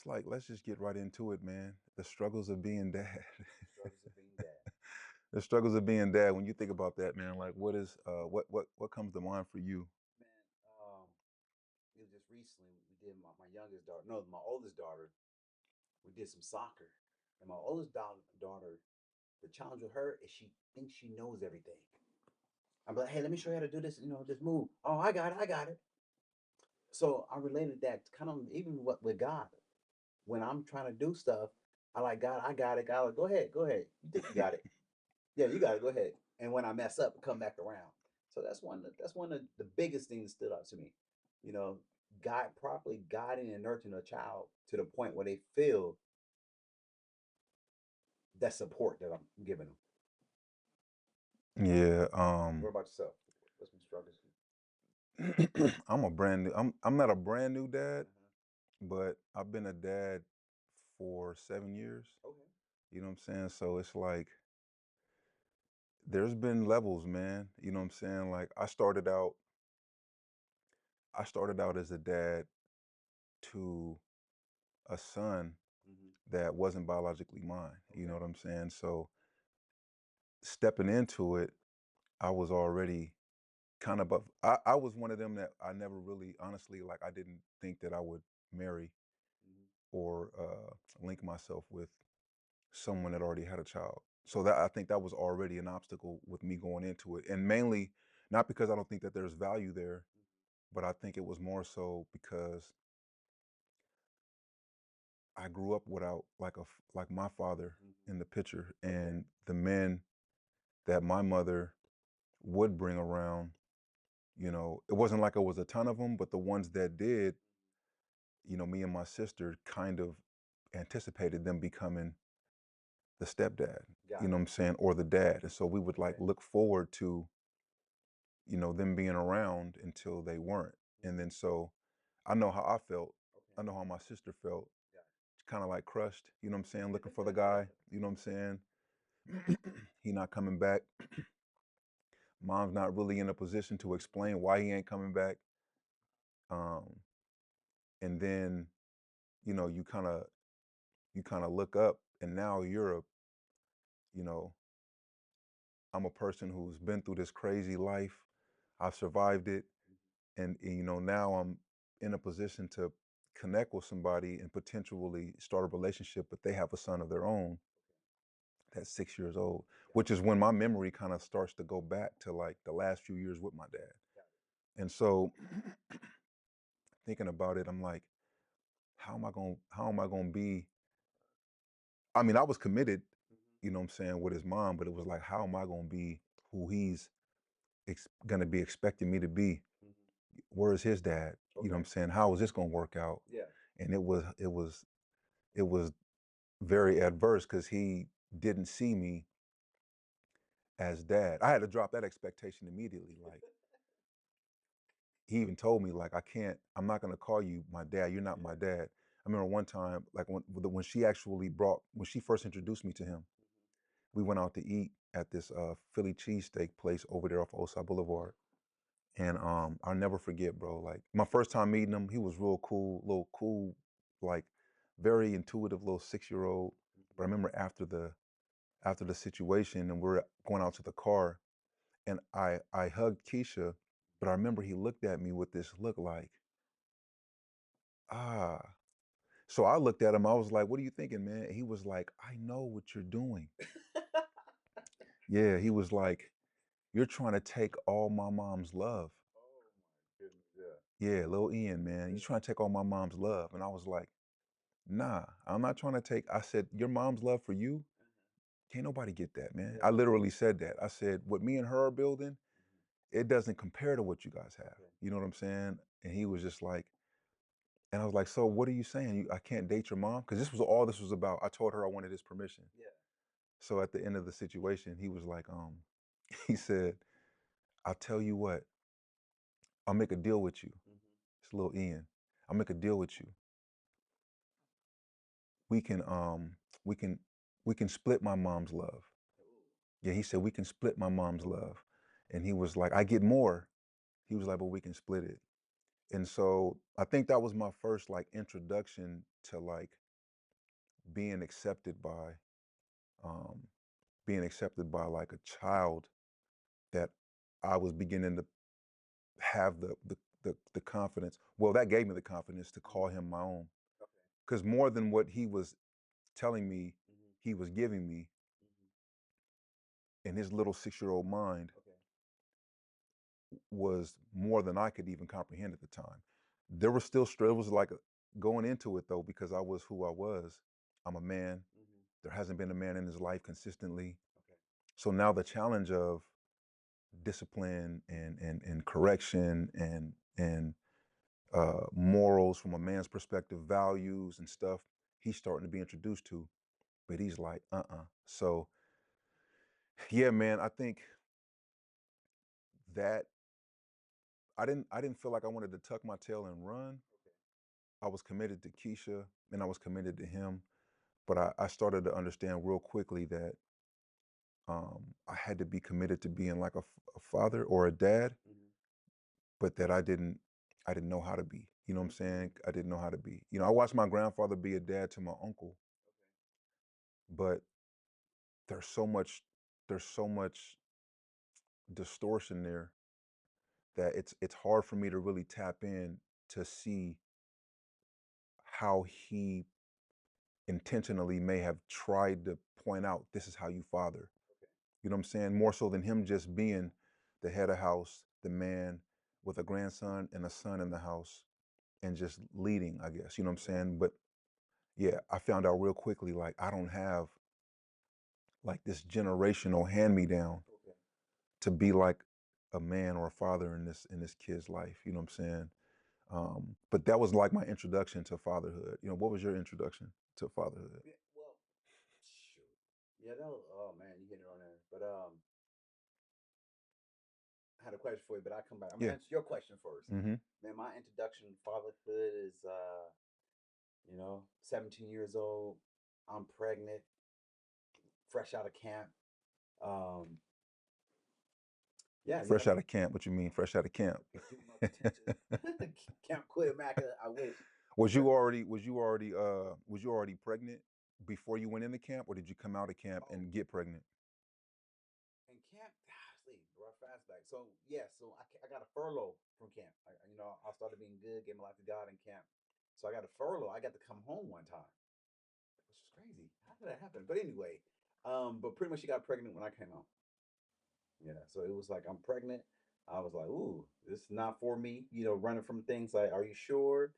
let's just get right into it, man. The struggles of being dad. Struggles of being dad. The struggles of being dad. When you think about that, man, like what comes to mind for you? Man, it was just recently we did my youngest daughter, no, my oldest daughter, we did some soccer. And my oldest daughter, the challenge with her is she thinks she knows everything. I'm like, hey, let me show you how to do this, this move. Oh, I got it. So I related that kind of even what with God. When I'm trying to do stuff, I like God, I got it. God, like, go ahead. You think you got it? Yeah, you got to go ahead. And when I mess up, come back around. So that's one of the biggest things that stood out to me. You know, properly guiding and nurturing a child to the point where they feel that support that I'm giving them. Yeah, What about yourself? What's some struggles? I'm not a brand new dad, Uh-huh. but I've been a dad for 7 years. Okay. You know what I'm saying? So it's like there's been levels, man. You know what I'm saying? Like I started out as a dad to a son Hmm. that wasn't biologically mine. You know Okay. what I'm saying? So stepping into it, I was already kind of I was one of them that I never really honestly like I didn't think that I would marry Hmm. or link myself with someone that already had a child. So that I think that was already an obstacle with me going into it. And mainly not because I don't think that there's value there, but I think it was more so because I grew up without like my father Hmm. in the picture, Okay. and the men that my mother would bring around, it wasn't like it was a ton of them, but the ones that did, me and my sister kind of anticipated them becoming the stepdad, you Got know what it. I'm saying, or the dad. And so we would like Okay. look forward to, them being around until they weren't. And Hmm. then so I know how I felt. Okay. I know how my sister felt, Got kind of like crushed, you know what I'm saying, looking for the it. guy, you know what I'm saying? He not coming back. Mom's not really in a position to explain why he ain't coming back. Um, and then, you kind of look up and now you know, I'm a person who's been through this crazy life. I've survived it. Mhm. And now I'm in a position to connect with somebody and potentially start a relationship, but they have a son of their own Okay. that's 6 years old, Got which it. is when my memory kind of starts to go back to like the last few years with my dad. Got And so thinking about it, I'm like, how am I going to be? I mean, I was committed, it. Hmm. you know what I'm saying, with his mom, but it was like, how am I going to be who he's going to be expecting me to be? Hmm. Where is his dad? You know what I'm Okay. saying? How is this going to work out? Yeah. And it was very adverse because he didn't see me as dad. I had to drop that expectation immediately. Like he even told me, like, I'm not gonna call you my dad. You're not my Yeah. dad. I remember one time, like when she first introduced me to him, Hmm. we went out to eat at this Philly cheesesteak place over there off Osai Boulevard. And I'll never forget, bro. Like my first time meeting him, he was real cool, little cool, like very intuitive little 6-year-old. But I Hmm. remember after the situation and we're going out to the car and I hugged Keisha, but I remember he looked at me with this look like, ah. So I looked at him, I was like, what are you thinking, man? He was like, I know what you're doing. Yeah, he was like, you're trying to take all my mom's love. Oh my goodness. Yeah. Yeah, little Ian, man, you're Yeah. trying to take all my mom's love. And I was like, nah, I'm not trying to take, I said, your mom's love for you, Uh-huh. can't nobody get that, man. I Yeah. literally said that. I said, what me and her are building, Hmm. it doesn't compare to what you guys have. Okay. You know what I'm saying? And he was just like, and I was like, so what are you saying? I can't date your mom? Because this was all this was about. I told her I wanted his permission. Yeah. So at the end of the situation, he was like, he said, I'll tell you what, I'll make a deal with you. Hmm. It's little Ian. I'll make a deal with you. We can we can we can split my mom's love. Ooh. Yeah, he said we can split my mom's love. And he was like, I get more. He was like, but we can split it. And so I think that was my first like introduction to like being accepted by um being accepted by like a child that I was beginning to have the confidence. Well, that gave me the confidence to call Mhm. him my own. Okay. Because more than what he was telling me, Mhm. he was giving me Mhm. in his little 6-year-old mind Okay. was more than I could even comprehend at the time. There was still struggles like going into it though, because I was who I was. I'm a man. Mhm. There hasn't been a man in his life consistently. Okay. So now the challenge of discipline and correction and morals from a man's perspective, values and stuff, he's starting to be introduced to. But he's like, So yeah, man, I think that I didn't feel like I wanted to tuck my tail and run. Okay. I was committed to Keisha and I was committed to him. But I started to understand real quickly that I had to be committed to being like a father or a dad, Mhm. but that I didn't know how to be. You know what I'm saying? Mhm. I didn't know how to be. I watched my grandfather be a dad to my uncle, Okay. but there's so much there's so much distortion there that it's hard for me to really tap in to see how he intentionally may have tried to point out this is how you father. Okay. You know what I'm saying? More so than him just being the head of house, the man with a grandson and a son in the house and just leading, I guess. You know what I'm Right. saying? But yeah, I found out real quickly like I don't have like this generational hand me down Okay. to be like a man or a father in this kid's life. You know what I'm saying? But that was like my introduction to fatherhood. What was your introduction to fatherhood? Yeah, well, shoot. Yeah, that was, oh man, you hit it on there. But I had a question for you, but I come back. I'm gonna Yeah. answer your question first. Mm-hmm. Man, my introduction to fatherhood is 17 years old. I'm pregnant, fresh out of camp. Um, yeah, Fresh out of camp. What you mean, fresh out of camp? juvenile detention. Camp quit, Mac. I wish. was you already pregnant before you went into camp, or did you come out of camp Oh, and get pregnant? in camp, golly, rough fast back. So yeah, so I got a furlough from camp. I started being good, gave my life to God in camp. So I got a furlough. I got to come home one time, which is crazy. How did that happen? But anyway, but pretty much she got pregnant when I came home. Yeah, so it was like I'm pregnant. I was like, ooh, this is not for me. Running from things like, are you sure?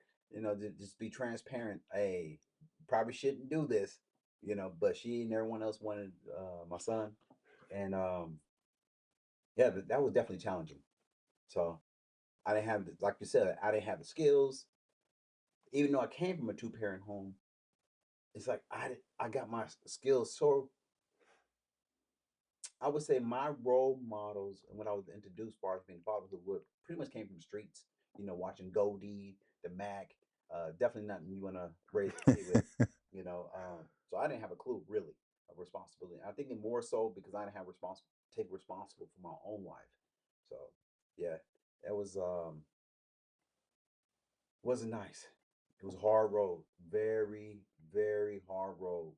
Just be transparent. Hey, probably shouldn't do this. But she and everyone else wanted my son, and yeah, that was definitely challenging. So I didn't have, like you said, I didn't have the skills. Even though I came from a two-parent home, it's like I got my skills so I would say my role models and when I was introduced as far as being fatherhood would pretty much came from the streets, watching Goldie, the Mac, definitely nothing you want to raise a kid with, so I didn't have a clue really of responsibility. I think it more so because I didn't have take responsible for my own life. So yeah, that wasn't nice. It was a hard road, very, very hard road.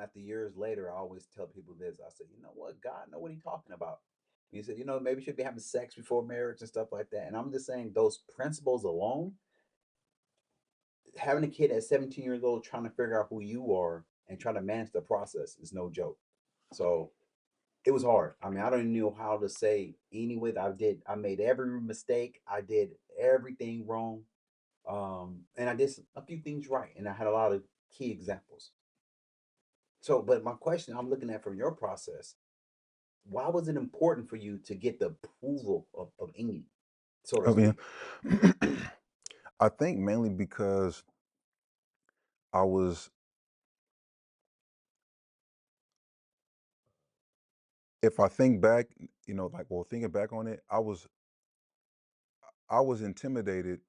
After years later, I always tell people this. I said, you know what? God know what He's talking about. He said, maybe you should be having sex before marriage and stuff like that. And I'm just saying, those principles alone, having a kid at 17 years old trying to figure out who you are and trying to manage the process is no joke. So it was hard. I mean, I don't even know how to say anyway. I made every mistake. I did everything wrong. And I did a few things right. And I had a lot of key examples. So, but my question I'm looking at from your process, why was it important for you to get the approval of Amy, so to I mean, speak? I think mainly because I was, if I think back, like, well, thinking back on it, I was intimidated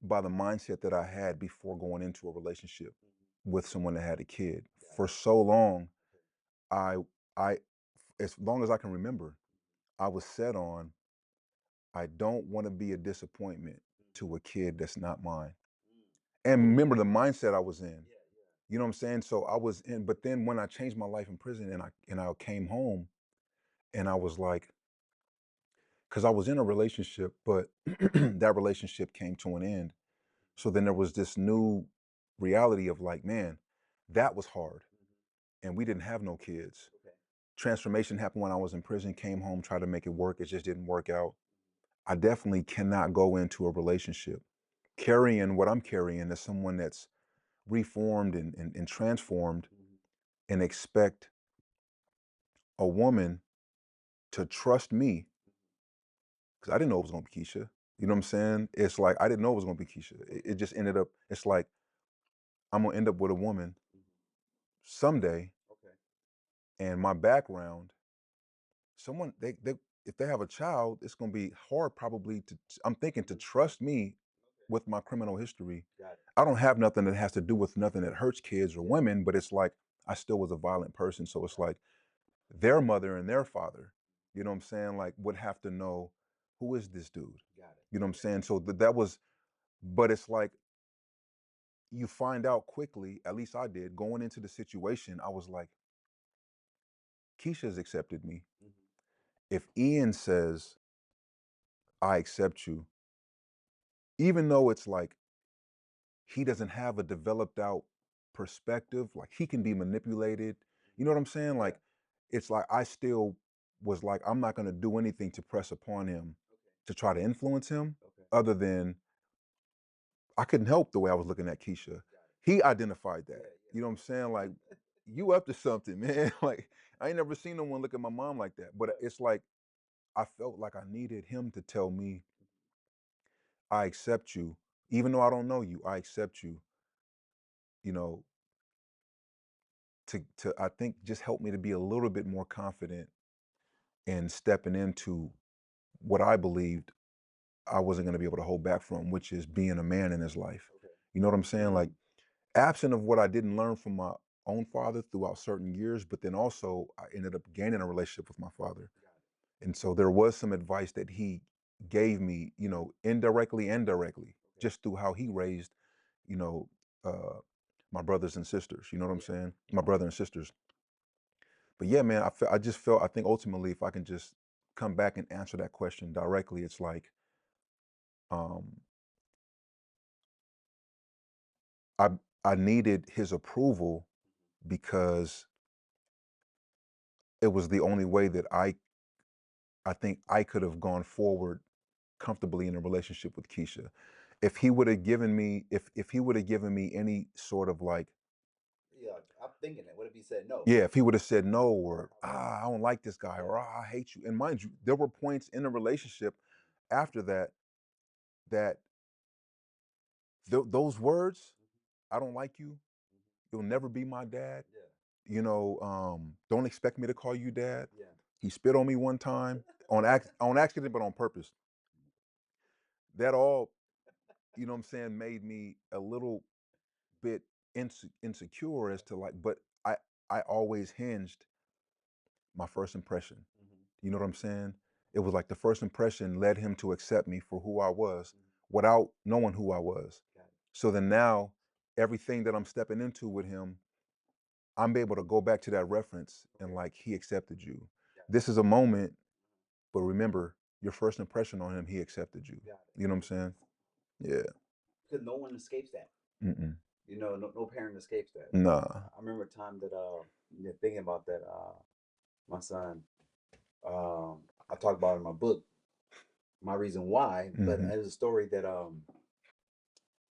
by the mindset that I had before going into a relationship Mhm. with someone that had a kid. Got For it. so long, I, I, as long as I can remember, I was set on. I don't want to be a disappointment Mm-hmm. to a kid that's not mine. Mm. And remember the mindset I was in. Yeah, yeah. You know what I'm saying? So I was in, but then when I changed my life in prison and I came home and I was like, because I was in a relationship, but that relationship came to an end. So then there was this new reality of like, man, that was hard. Mm-hmm. And we didn't have no kids. Okay. Transformation happened when I was in prison, came home, tried to make it work. It just didn't work out. I definitely cannot go into a relationship carrying what I'm carrying as someone that's reformed and transformed Mm-hmm. and expect a woman to trust me because I didn't know it was going to be Keisha. You know what I'm saying? It's like I didn't know it was going to be Keisha. It just ended up, it's like I'm going to end up with a woman Mm-hmm. someday Okay. and my background, someone, they if they have a child, it's going to be hard probably to, I'm thinking to trust me Okay. with my criminal history. Got it. I don't have nothing that has to do with nothing that hurts kids or Yeah. women, but it's like I still was a violent person. So it's Got like their mother and their father, you know what I'm saying, like would have to know who is this dude? it. Got it. You know what I'm saying? So that was, but it's like you find out quickly, at least I did, going into the situation, I was like, Keisha's accepted me. Mm-hmm. If Ian says, I accept you, even though it's like he doesn't have a developed out perspective, like he can be manipulated. You know Mm-hmm. what I'm saying? Yeah. Like it's like I still was like, I'm not gonna do anything to press upon him Okay. to try to influence him, Okay. other than I couldn't help the way I was looking at Keisha. Got it. He identified Yeah. that. You know what I'm saying? Yeah. Like, you up to something, man. Like, I ain't never seen no one look at my mom like that. But Yeah. it's like I felt like I needed him to tell me, I accept you. Even though I don't know you, I accept you, you know, to I think just help me to be a little bit more confident in stepping into what I believed I wasn't going to be able to hold back from, which is being a man in his life. Okay. You know what I'm saying? Like, Mm. absent of what I didn't learn from my own father throughout certain years, but then also I ended up gaining a relationship with my father. Got it. And so there was some advice that he gave me, indirectly and directly, Okay. just through how he raised, you know, uh, my brothers and sisters. You know what I'm Yeah. saying? My brother and sisters. But yeah, man, I just felt, I think ultimately, if I can just come back and answer that question directly, it's like, um, I, I needed his approval because it was the only way that I think I could have gone forward comfortably in a relationship with Keisha. If he would have given me, if he would have given me any sort of like, Yeah. I'm thinking that. What if he said no? yeah, if he would have said no, or Okay. I don't like this guy, Yeah. or I hate you. And mind you, there were points in the relationship after that that those words, I don't like you, Mm-hmm. you'll never be my dad. Yeah. Don't expect me to call you dad. Yeah. He spit on me one time on accident, but on purpose. That all, you know what I'm saying, made me a little bit insecure as to like, but I I always hinged my first impression. Mm-hmm. You know what I'm saying? It was like the first impression led him to accept me for who I was Mm-hmm. without knowing who I was. Got it. So then now everything that I'm stepping into with him, I'm able to go back to that reference and Okay. like he accepted you. Got it. This is a moment, but remember your first impression on him, he accepted you. Got it. You know what I'm saying? Yeah. Because no one escapes that. Mm-mm. No parent escapes that. Nah. I remember a time that thinking about that my son I talk about in my book my reason why, but Mm-hmm. as a story that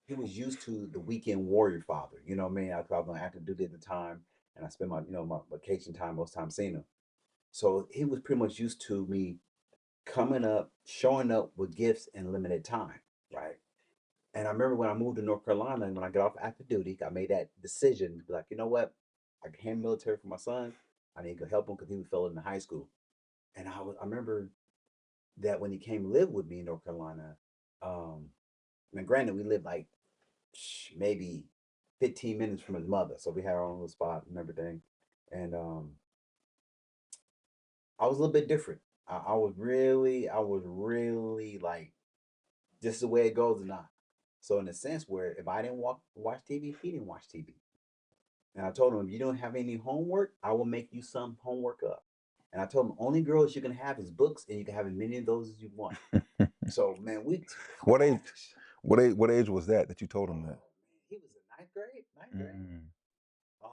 he was used to the weekend warrior father. You know what I mean? I was on active duty at the time, and I spent my my vacation time most times seeing him. So he was pretty much used to me coming up, showing up with gifts and limited time, right? And I remember when I moved to North Carolina and when I got off active duty, I made that decision to be like, you know what? I can hand military for my son. I need to help him because he was failing in high school. And I remember that when he came to live with me in North Carolina, um, and granted we lived like maybe 15 minutes from his mother, so we had our own little spot and everything. And I was a little bit different. I was really like, this is the way it goes or not. So in a sense, where if I didn't watch TV, he didn't watch TV. And I told him, if you don't have any homework, I will make you some homework up. And I told him, only girls you can have is books, and you can have as many of those as you want. So man, What age? What age was that you told him oh that? man, he was in ninth grade. Ninth grade. Mm. Oh,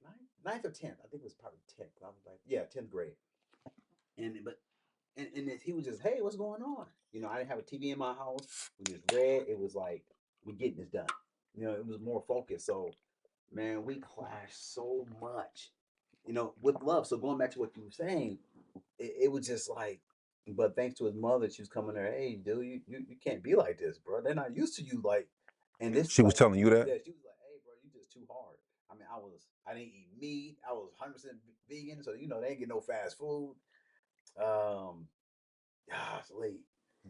like ninth or tenth. I think it was probably tenth. I was like, yeah, 10th grade. And but and he was just, hey, what's going on? I didn't have a TV in my house. We just read. It was like, we getting this done. It was more focused. So man, we clashed so much. With love. So going back to what you were saying, it was just like, but thanks to his mother, she was coming there. Hey, dude, you can't be like this, bro. They're not used to you. Like, and this is She was like, telling you that? yeah, she was like, hey, bro, you just too hard. I mean, I didn't eat meat. I was 100% vegan, so they ain't get no fast food. Um, Golly.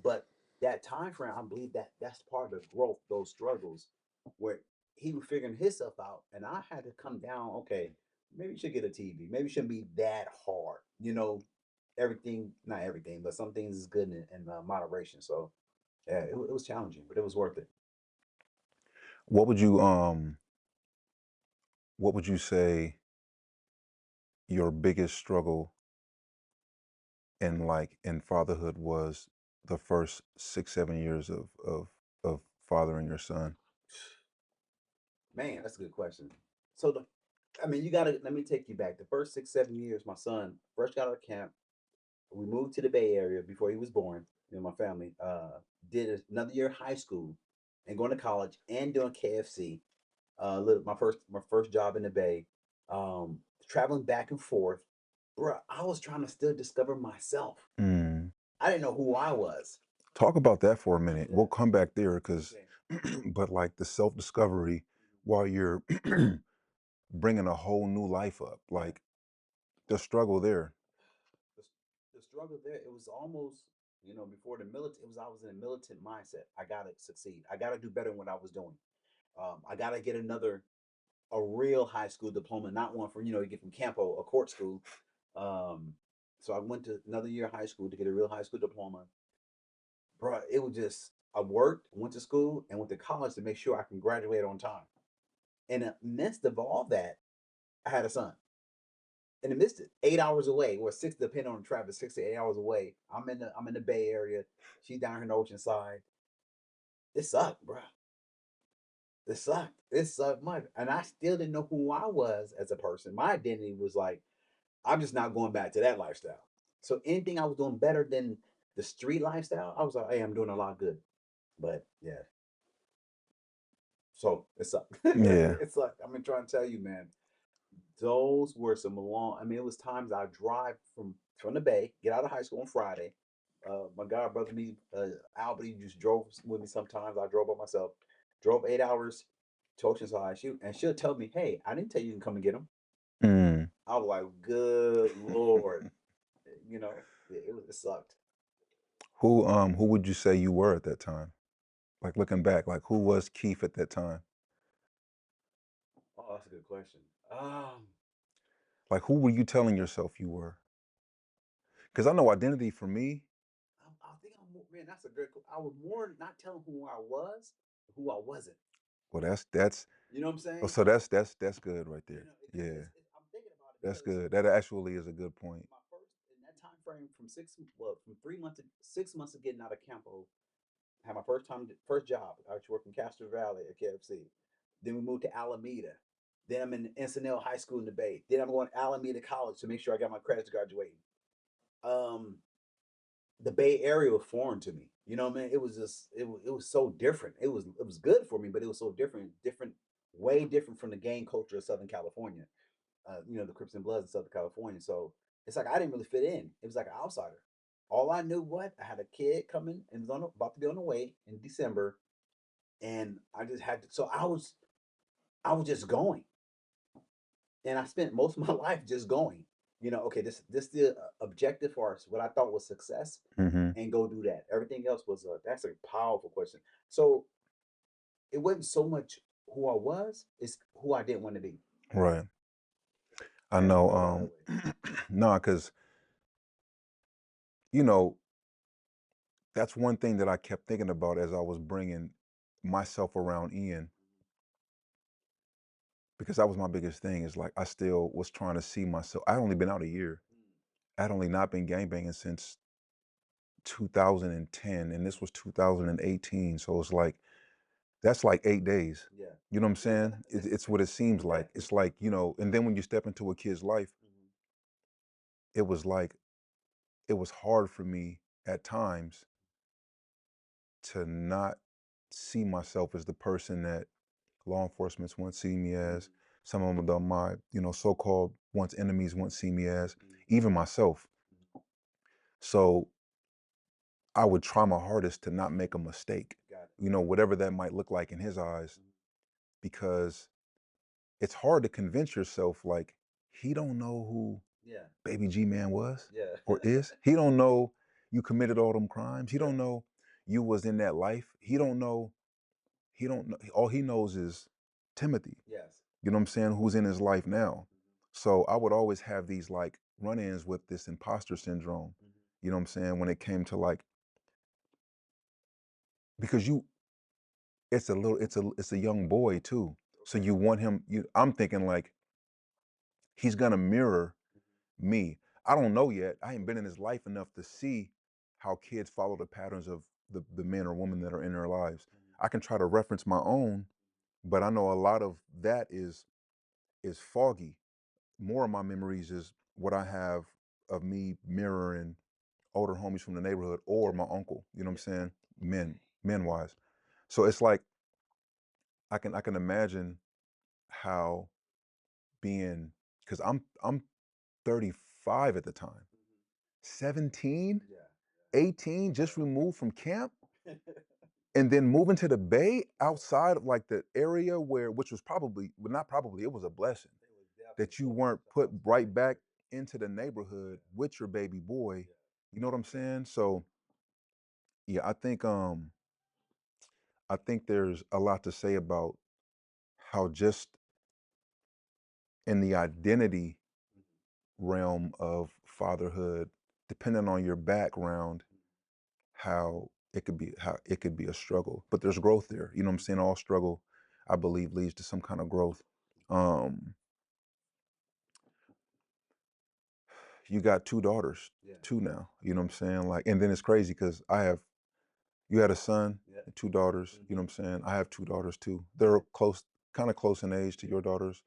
But that time frame, I believe that's part of the growth, those struggles, where he was figuring himself out, and I had to come down. Okay, maybe you should get a TV. Maybe it shouldn't be that hard. Everything, not everything, but some things is good in moderation. So yeah, it was challenging, but it was worth it. What would you what would you say your biggest struggle in fatherhood was the first 6 7 years of fathering your son? Man, that's a good question. So I mean, you gotta let me take you back. The first 6 7 years, my son first got out of camp. We moved to the Bay Area before he was born. My family did another year of high school and going to college and doing KFC. My first job in the Bay. Traveling back and forth, bro. I was trying to still discover myself. Mm. I didn't know who I was. Talk about that for a minute. Yeah. We'll come back there because, Okay. but like the self discovery while you're bringing a whole new life up, Yeah. like the struggle there. The, the struggle there, it was almost, before the military, I was in a militant mindset. I gotta succeed. I gotta do better than what I was doing. I gotta get a real high school diploma, not one from you get from Campo, a court school. Um, so I went to another year of high school to get a real high school diploma. Bro, it was just, I worked, went to school, and went to college to make sure I can graduate on time. In the midst of all that, I had a son. In the midst of 8 hours away, or six, depending on the traffic, 6 to 8 hours away. I'm in the Bay Area. She's down here in the ocean side. It sucked, bro. It sucked. It sucked much. And I still didn't know who I was as a person. My identity was like, I'm just not going back to that lifestyle. So anything I was doing better than the street lifestyle, I was like, hey, I'm doing a lot good. But yeah, so it sucked. Yeah. It sucked. I'm trying to tell you, man. Those were some long. I mean, it was times I drive from the Bay, get out of high school on Friday. My god brother, me, Albert, he just drove with me. Sometimes I drove by myself. Drove 8 hours to Oceanside, shoot, and she'll tell me, "Hey, I didn't tell you to come and get him." Mm. I was like, "Good lord," it sucked. Who would you say you were at that time? Like looking back, like who was Keith at that time? Oh, that's a good question. Um, Like who were you telling yourself you were? Because I know identity for me. I think I'm more, man. That's a good. I was more not telling who I was, who I wasn't. Well, that's You know what I'm oh, saying? so that's good right there. Because Yeah, I'm thinking about it that's because good. That actually is a good point. my first in that time frame from 3 months to 6 months of getting out of Campo, I had my first job. I actually worked in Castro Valley at KFC. Then we moved to Alameda. Then I'm in Encinal High School in the Bay. Then I'm going to Alameda College to make sure I got my credits graduating. Um, the Bay Area was foreign to me. You know what I mean? It was just it was so different. It was good for me, but it was so different, way different from the gang culture of Southern California. The Crips and Bloods in Southern California. So it's like I didn't really fit in. It was like an outsider. All I knew, I had a kid coming and was about to be on the way in December, and I just had to. So I was just going, and I spent most of my life just going. Okay, this the objective for us, what I thought was success, Hmm. and go do that. Everything else was that's a powerful question. So it wasn't so much who I was; it's who I didn't want to be. Right. I Yeah, know. put it that way. No, because you know, that's one thing that I kept thinking about as I was bringing myself around Ian, because that was my biggest thing. Is like I still was trying to see myself. I'd only been out a year. Mm. I'd only not been gangbanging since 2010, and this was 2018. So it's like that's like 8 days. Yeah. You know what I'm saying? It's what it seems Yeah. like. It's like, and then when you step into a kid's life, Mhm. it was like it was hard for me at times to not see myself as the person that law enforcement once see me as. Mhm. Some of them, my so-called once enemies once see me as, Mhm. even myself. Mhm. So I would try my hardest to not make a mistake, Got it. whatever that might look like in his eyes, Mhm. because it's hard to convince yourself like he don't know who Yeah. Baby G Man was Yeah. or is. He don't know you committed all them crimes. He Yeah. don't know you was in that life. He don't know. He don't know. All he knows is Timothy. Yes. You know what I'm saying? Who's in his life now. Mhm. So I would always have these like run-ins with this imposter syndrome. Mhm. You know what I'm saying? When it came to like, because it's a young boy too. So Okay. you want him, I'm thinking like he's gonna mirror Mhm. me. I don't know yet. I ain't been in his life enough to see how kids follow the patterns of the men or women that are in their lives. Mhm. I can try to reference my own, but I know a lot of that is foggy. More of my memories is what I have of me mirroring older homies from the neighborhood or Yeah. my uncle, you know what I'm Yeah. saying? Men, Okay. men wise. So it's like I can imagine how being, because I'm 35 at the time. Mhm. 17, Yeah. 18, just Yeah. removed from camp, Yeah. and then moving to the Bay outside of like the area where, which was probably, well, not probably, it was a blessing It was definitely that you so weren't put supposed to be. right back into the neighborhood Yeah. with your baby boy. Yeah. You know what I'm saying? So yeah, I think there's a lot to say about how just in the identity Mhm. realm of fatherhood, depending on your background, Mhm. how it could be a struggle. But there's growth there. You know what I'm saying? All struggle, I believe, leads to some kind of growth. Um, you got two daughters, Yeah. two now. You know what I'm saying? Like, and then it's crazy because you had a son Yeah. and two daughters. You know Mhm. what I'm saying? I have two daughters too. They're close, kind of close in age to your daughters.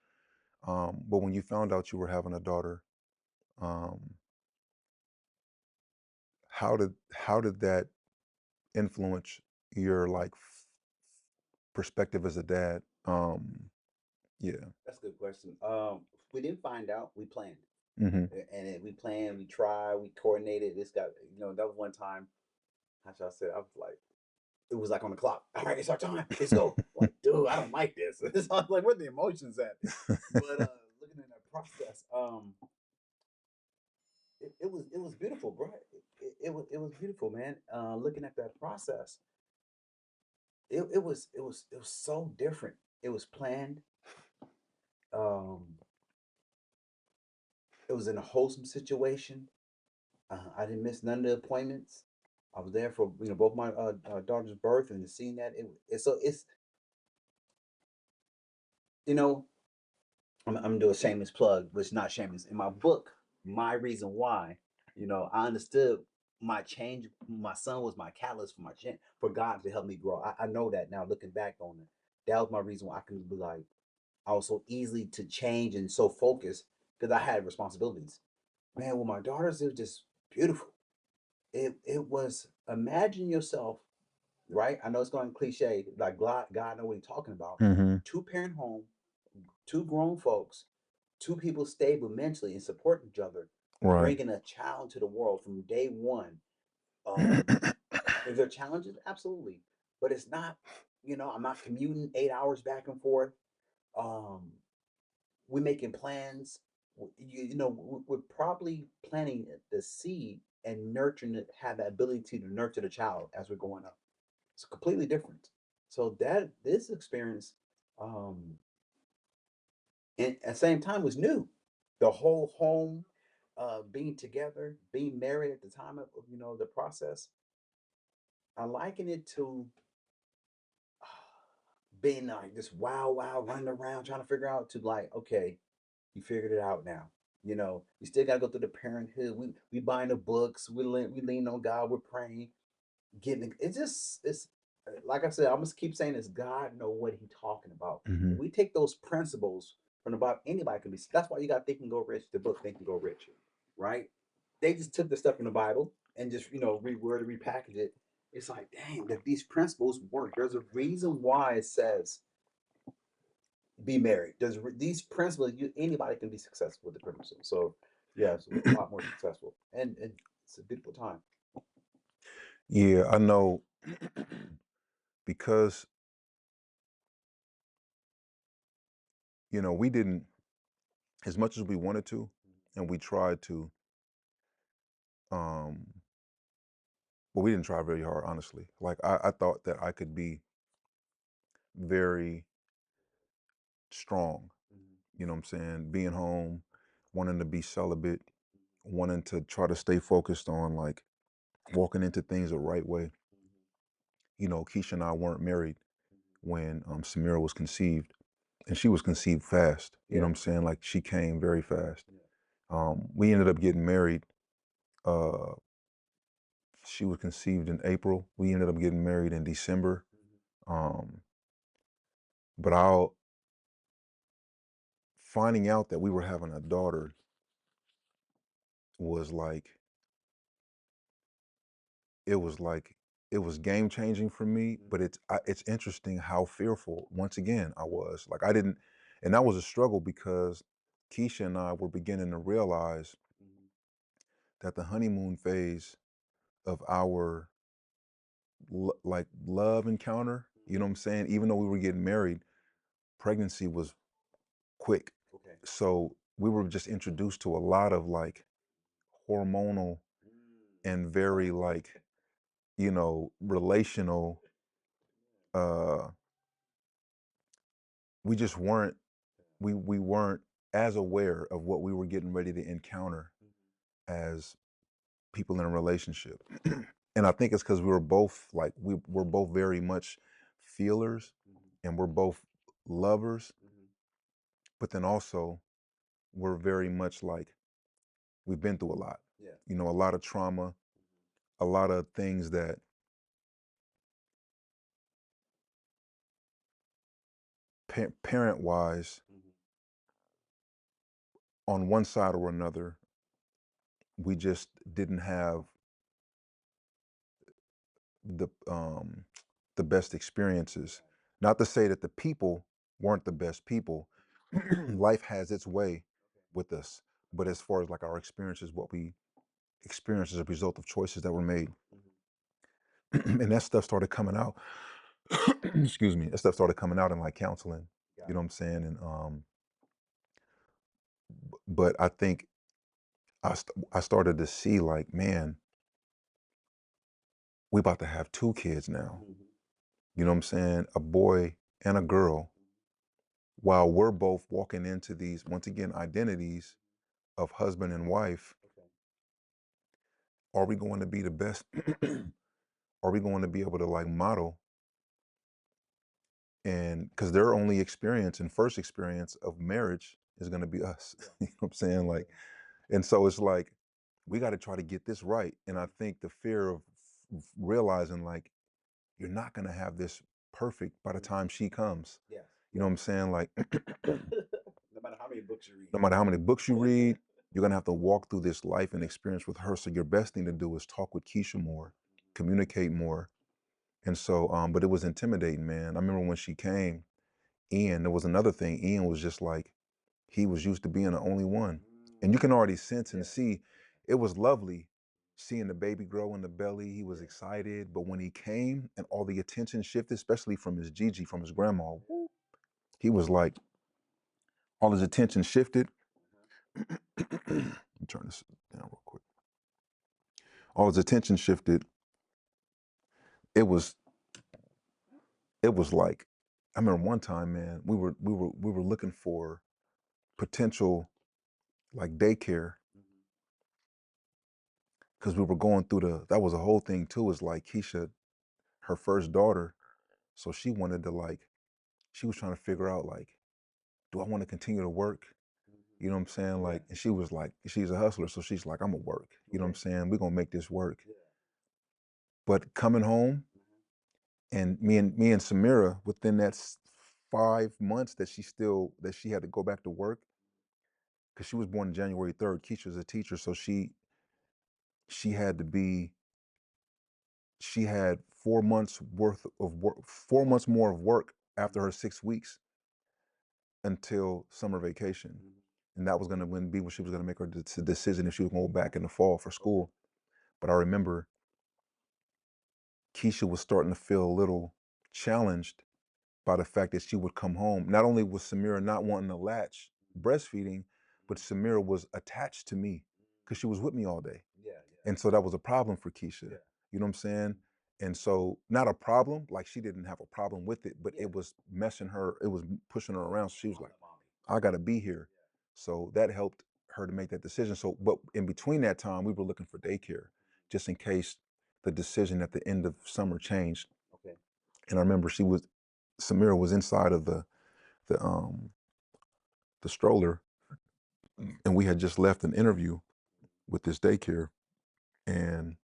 But when you found out you were having a daughter, um, how did that influence your like perspective as a dad? Yeah. That's a good question. We didn't find out. We planned, Hmm. we planned. We tried. We coordinated. This got that was one time. How should I say? It? I was like, it was like on the clock. All right, it's our time. Let's go. Like, dude, I don't like this. It's like, where the emotions at? But looking at that process, it was beautiful, bro. It was beautiful, man. Looking at that process, it was so different. It was planned. Um, it was in a wholesome situation. I didn't miss none of the appointments. I was there for both my daughter's birth and seeing that it's you know I'm gonna do a shameless plug, which is not shameless. In my book, My Reason Why, I understood my change. My son was my catalyst for for God to help me grow. I know that now, looking back on it, that was my reason why I can be like, I was so easily to change and so focused because I had responsibilities. Man, with my daughters, it was just beautiful. It was, imagine yourself, right? I know it's going cliche, like God know what he's talking about. Hmm. Two-parent home, two grown folks, two people stable mentally and supporting each other, Right. bringing a child to the world from day one. Um, is there challenges? Absolutely, but it's not. I'm not commuting 8 hours back and forth. Um, we're making plans. We're probably planting the seed and nurturing it, have the ability to nurture the child as we're going up. It's completely different. So that this experience, and at the same time, was new. The whole home. being together, being married at the time of the process, I liken it to being like this wow, running around trying to figure out to like, okay, you figured it out now. You still gotta go through the parenthood. We buying the books, we lean on God, we're praying, getting it's like I said, I must keep saying this. God know what He talking about. Hmm. If we take those principles from the Bible, anybody can be. That's why you got Think and Go Rich, the book Think and Go Rich, right? They just took the stuff in the Bible and just reword it, repackage it. It's like, dang, that these principles work. There's a reason why it says be married. There's these principles. Anybody can be successful with the principles. So yeah, it's a lot more successful, and it's a beautiful time. Yeah, I know because we didn't, as much as we wanted to, and we tried to. Um, well, we didn't try very hard, honestly. Like I thought that I could be very strong. You know what I'm saying? Being home, wanting to be celibate, wanting to try to stay focused on like walking into things the right way. Keisha and I weren't married when Samira was conceived, and she was conceived fast. You know Yeah, what I'm saying? Like she came very fast. yeah. We ended up getting married. Uh, she was conceived in April. We ended up getting married in December. Um, but I'll finding out that we were having a daughter was like it was like it was game changing for me. But it's interesting how fearful once again I was. Like I didn't, and that was a struggle because Keisha and I were beginning to realize that the honeymoon phase of our like love encounter, you know what I'm saying? Even though we were getting married, pregnancy was quick. Okay. So we were just introduced to a lot of like hormonal and very like, relational. Uh, we just weren't, we weren't as aware of what we were getting ready to encounter as people in a relationship. And I think it's because we were both like, we're both very much feelers and we're both lovers, but then also we're very much like, we've been through a lot, Yeah. a lot of trauma, a lot of things that parent wise, on one side or another, we just didn't have the best experiences. Not to say that the people weren't the best people. Life has its way with us, but as far as like our experiences, what we experienced as a result of choices that were made, and that stuff started coming out. Excuse me, that stuff started coming out in like counseling. Got You know it. what I'm saying? And but I think I started to see like, man, we about to have two kids now. You know what I'm saying? A boy and a girl, while we're both walking into these, once again, identities of husband and wife. Okay. Are we going to be the best? Are we going to be able to like model? And because their only experience and first experience of marriage is going to be us. Yeah. You know what I'm saying? Like, and so it's like, we got to try to get this right. And I think the fear of realizing like, you're not going to have this perfect by the time she comes. Yes. You know what I'm saying? Like, No matter how many books you read. no matter how many books you read, you're gonna have to walk through this life and experience with her. So your best thing to do is talk with Keisha more, communicate more. And so, but it was intimidating, man. I remember when she came, Ian, there was another thing. Ian was just like, he was used to being the only one. And you can already sense and Yeah. see, it was lovely seeing the baby grow in the belly. He was Yeah. excited. But when he came and all the attention shifted, especially from his Gigi, from his grandma, whoop, he was like, all his attention shifted. Let me turn this down real quick. All his attention shifted. It was like, I remember one time, man, we were looking for potential like daycare because we were going through that was a whole thing too. Is like Keisha, her first daughter, so she wanted to like, she was trying to figure out like, do I want to continue to work? Mhm. You know what I'm saying? Yeah. Like, and she was like, she's a hustler, so she's like, I'm gonna work. You know what I'm Okay. saying? We're gonna make this work. Yeah. But coming home Mhm. and me and Samira within that 5 months that she had to go back to work because she was born January 3rd. Keisha's a teacher, so she had to be she had 4 months worth of work, 4 months more of work after her 6 weeks until summer vacation. Mhm. And that was going to be when she was going to make her decision if she was going to go back in the fall for Okay. school. But I remember Keisha was starting to feel a little challenged by the fact that she would come home. Not only was Samira not wanting to latch breastfeeding, but Mhm. Samira was attached to me because she was with me all day. Yeah. Yeah. And so that was a problem for Keisha. Yeah. You know what I'm saying? And so not a problem, like she didn't have a problem with it, but Yeah. it was messing her, it was pushing her around. So she was I'm like, the mommy. I gotta be here. Yeah. So that helped her to make that decision. So, but in between that time, we were looking for daycare just in case the decision at the end of summer changed. Okay. And I remember Samira was inside of the um the stroller, and we had just left an interview with this daycare, and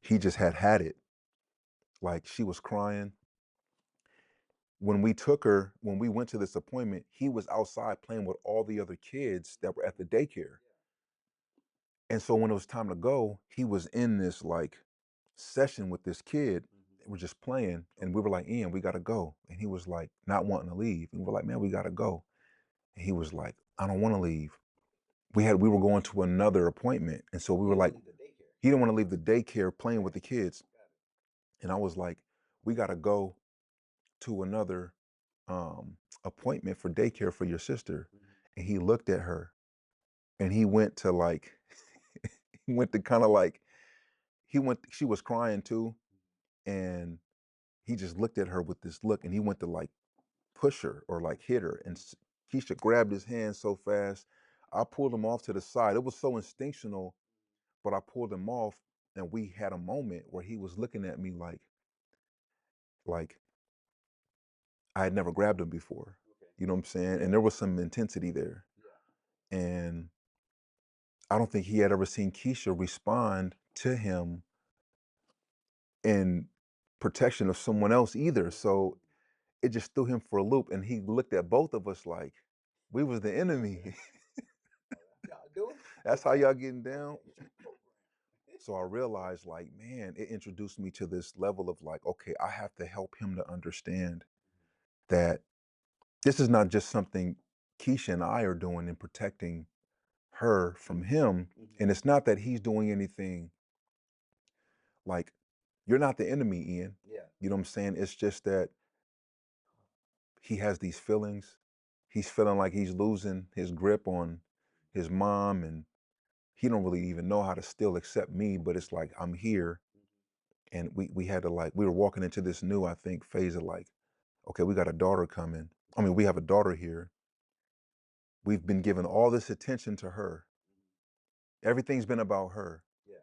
he just had it. Like she was crying. When we went to this appointment, he was outside playing with all the other kids that were at the daycare. And so when it was time to go, he was in this like session with this kid. Mhm. They were just playing, and we Okay. were like, Ian, we gotta go. And he was like, not wanting to leave. And we were like, man, we gotta go. And he was like, I don't want to leave. We were going to another appointment. And so we He were didn't like, want to leave the daycare. he didn't want to leave the daycare playing with Okay. the kids. Got it. And I was like, we gotta go to another appointment for daycare for your sister. Mhm. And he looked at her and he went to like he went to kind of like she was crying too, and he just looked at her with this look, and he went to like push her or like hit her, and Mhm. Keisha grabbed his hand so fast. I pulled him off to the side. It was so instinctual, but I pulled him off, and we had a moment where he was looking at me like I had never grabbed him before. Okay. You know what I'm saying? And Yeah. there was some intensity there. Yeah. And I don't think he had ever seen Keisha respond to him in protection of someone else either. So Mm. it just threw him for a loop. And he looked at both of us like we was the enemy. Oh, that's y'all doing? That's how Okay. y'all getting down. Okay. Program. So I realized, like, man, it introduced me to this level of like, okay, I have to help him to understand that this is not just something Keisha and I are doing in protecting her from Mhm. him. Mhm. And it's not that he's doing anything like, you're not the enemy, Ian. Yeah. You know what I'm saying? It's just that he has these feelings. He's feeling like he's losing his grip on his mom, and he don't really even know how to still accept me, but it's like I'm here. Mhm. And we had to like, we were walking into this new, I think, phase of like, okay, we got a daughter coming. I mean, we have a daughter here. We've been giving all this attention to her. Mhm. Everything's been about her. Yeah.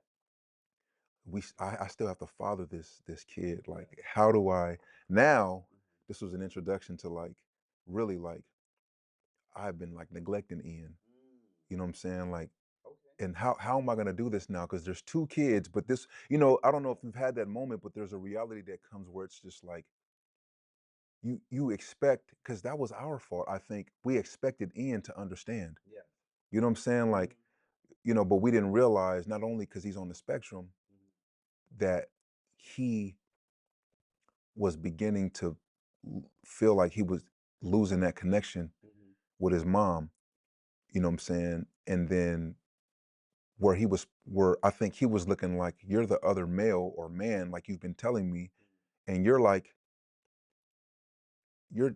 I still have to father this kid. Yeah. Like, how do I now? Mhm. This was an introduction to like really like I've been like neglecting Ian. Mm. You know what I'm saying? Like, Okay. and how am I gonna do this now? Because there's two kids, but this, I don't know if you've had that moment, but there's a reality that comes where it's just like you expect, because that was our fault. I think we expected Ian to understand. Yeah. You know what I'm saying? Like, Mhm. but we didn't realize, not only because he's on the spectrum, Mhm. that he was beginning to feel like he was losing that connection Mhm. with his mom. You know what I'm saying? And then where I think he was looking like, you're the other male or man, like you've been telling me, Mhm. and you're like, you're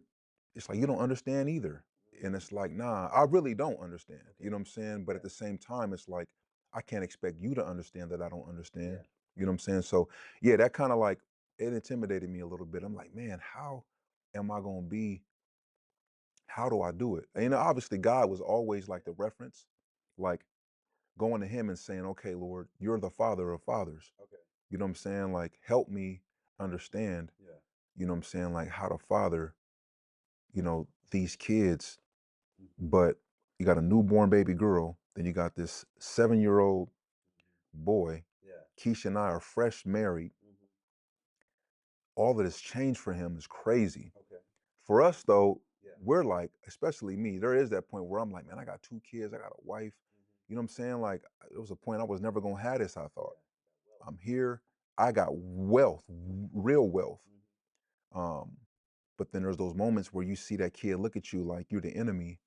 it's like you don't understand either. And Mm. it's like, nah, I really don't understand. You Okay. know what I'm saying? But at Yeah. the same time, it's like I can't expect you to understand that I don't understand. Yeah. You know what I'm saying? So yeah, that kind of like, it intimidated me a little bit. I'm like, man, how am I gonna be? How do I do it? And obviously God was always like the reference. Like going to him and saying, okay, Lord, you're the father of fathers. Okay. You know what I'm saying? Like, help me understand, Yeah. you know what I'm saying? Like, how to father, these kids. Mm-hmm. But you got a newborn baby girl, then you got this 7-year-old boy. Yeah. Keisha and I are fresh married. Mm-hmm. All that has changed for him is crazy. Okay. For us, though, Yeah. we're like, especially me, there is that point where I'm like, man, I got 2 kids, I got a wife. Mm-hmm. You know what I'm saying? Like, it was a point I was never gonna have this, I thought. Yeah. Well. I'm here, I got wealth, real wealth. Mm-hmm. Um, but then there's those moments where you see that kid look at you like you're the enemy,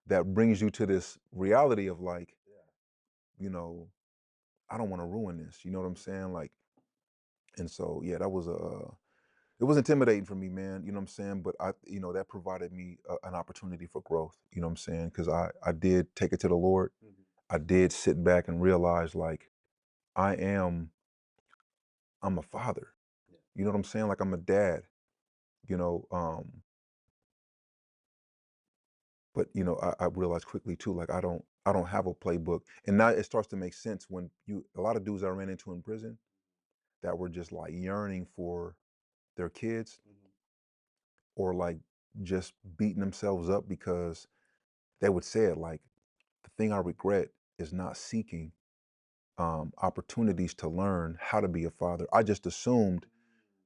that brings you to this reality of like, Yeah. you know, I don't want to ruin this. You know what I'm Mm-hmm. saying? Like, and so yeah, that was it was intimidating for me, man. You know what I'm saying? But that provided me an opportunity for growth. You know what I'm saying? Because I did take it to the Lord. Mm-hmm. I did sit back and realize like I I'm a father. Yeah. You know what I'm saying? Like I'm a dad. You know, but I realized quickly too, like I don't have a playbook, and now it starts to make sense when a lot of dudes I ran into in prison that were just like yearning for their kids, Mm-hmm. or like just beating themselves up because they would say it like, the thing I regret is not seeking opportunities to learn how to be a father. I just assumed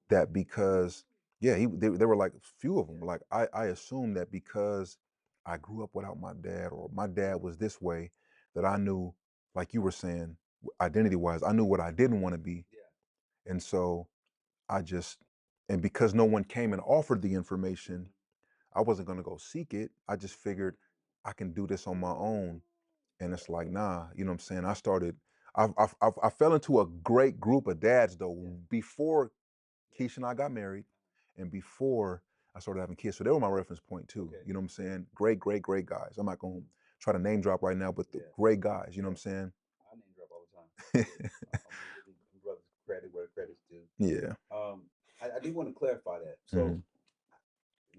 that because, yeah, they were like, few of them Yeah. were like, I assumed that because I grew up without my dad, or my dad was this way, that I knew, like you were saying, identity wise, I knew what I didn't want to be. Yeah. And so I just, and because no one came and offered the information, Mm-hmm. I wasn't going to go seek it. I just figured I can do this on my own. And it's like, nah, you know what I'm saying? I fell into a great group of dads though, Yeah. before Yeah. Keisha and I got married, and before I started having kids. So they were my reference point too. Okay. You know what I'm saying? Great, great, great guys. I'm not going to Mm-hmm. try to name drop right now, but the Yeah. great guys, you know Yeah. what I'm I name drop all the time. saying? I'm gonna give you brothers credit where credit's due. Yeah. I do want to clarify that. So Mhm.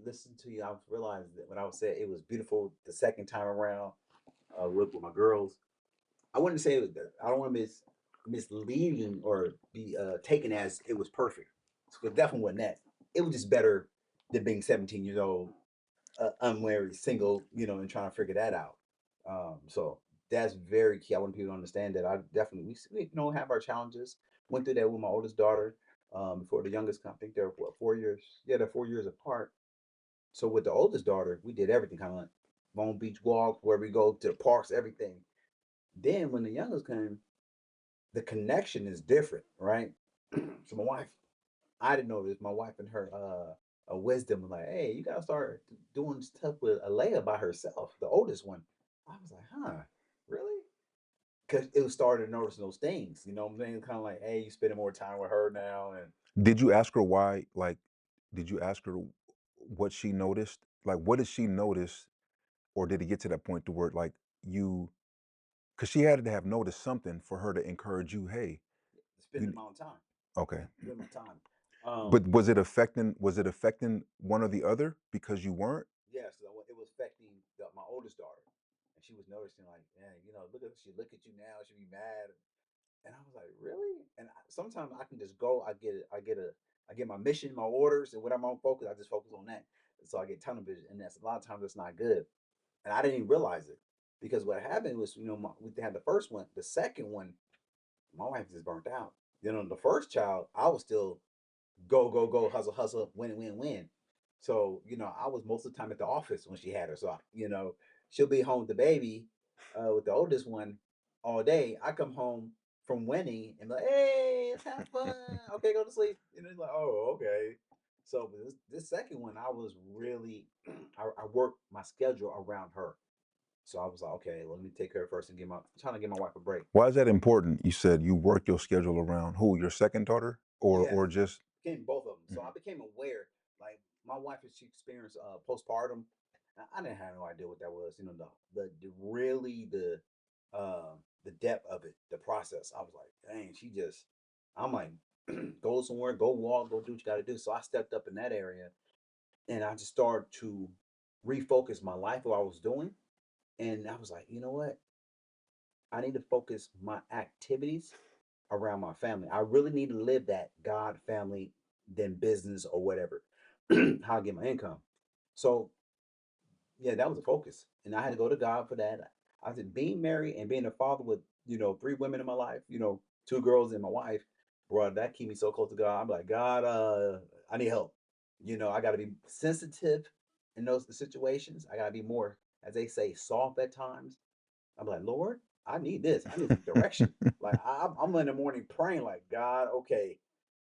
listen to you. I've realized that when I was saying it was beautiful the second time around with my girls. I wouldn't say it was, I don't want to misleading or be taken as it was perfect. So it definitely wasn't that. It was just better than being 17 years old, unmarried, single, and trying to figure that out. So that's very key. I want people to understand that I definitely we have our challenges. Went through that with my oldest daughter. Before the youngest, I think they're what 4 years. Yeah, they're 4 years apart. So with the oldest daughter, we did everything kind of like Long Beach walk, where we go to the parks, everything. Then when the youngest came, the connection is different, right? So my wife, I didn't know this. My wife and her a wisdom was like, hey, you gotta start doing stuff with Alea by herself, the oldest one. I was like, huh, really? Because it was started noticing those things, you know what I'm saying? Kind of like, hey, you spending more time with her now, and Did you ask her why? Like, did you ask her what she noticed? Like, what did she notice? Or did it get to that point to where like you, because she had to have noticed something for her to encourage you, hey, spending you, my own time, okay. spending my time. But was it affecting one or the other because you weren't? Yeah, so it was affecting my oldest daughter, and she was noticing like, man, look at you now. She be mad, and I was like, really? And sometimes I can just go. I get my mission, my orders, and when I'm on focus, I just focus on that. So I get tunnel vision, and that's a lot of times that's not good. And I didn't even realize it because what happened was, we had the first one, the second one, my wife just burnt out. The first child, I was still go, go, go, hustle, hustle, win, win, win. So, I was most of the time at the office when she had her. So, she'll be home with the baby with the oldest one all day. I come home from winning and be like, hey, let's have fun. Okay, go to sleep. And it's like, oh, okay. So this second one, I was really, I worked my schedule around her. So I was like, okay, well, let me take her first and trying to give my wife a break. Why is that important? You said you work your schedule around who? Your second daughter, or Yeah, or just? became both of them. So I Mhm. became aware. Like my wife, she experienced postpartum. I didn't have no idea what that was. The depth of it, the process. I was like, dang, she just. I'm like, go somewhere, go walk, go do what you got to do. So I stepped up in that area, and I just started to refocus my life, what I was doing, and I was like, you know what? I need to focus my activities around my family. I really need to live that God, family, then business or whatever. How I get my income. So yeah, that was a focus, and I had to go to God for that. I said, being married and being a father with three women in my life, two girls and my wife, bro, that keep me so close to God. I'm like, God, I need help. I got to be sensitive in those situations. I got to be more, as they say, soft at times. I'm like, Lord, I need this. I need some direction. Like I'm in the morning praying, like, God, okay,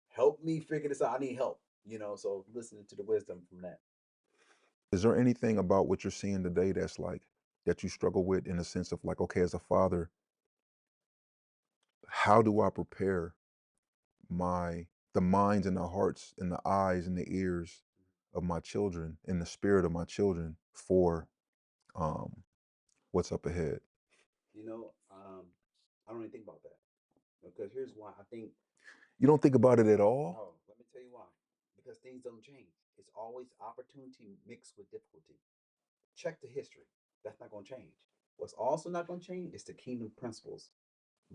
help me figure this out. I need help. So listening to the wisdom from that. Is there anything about what you're seeing today that's like that you struggle with in a sense of like, okay, as a father, how do I prepare the minds and the hearts and the eyes and the ears of my children and the spirit of my children for um, what's up ahead? I don't even think about that because here's why. I think You don't think about it at all? no. Let me tell you why. Because things don't change. It's always opportunity mixed with difficulty. Check the history. That's not going to change. What's also not going to change is the kingdom principles.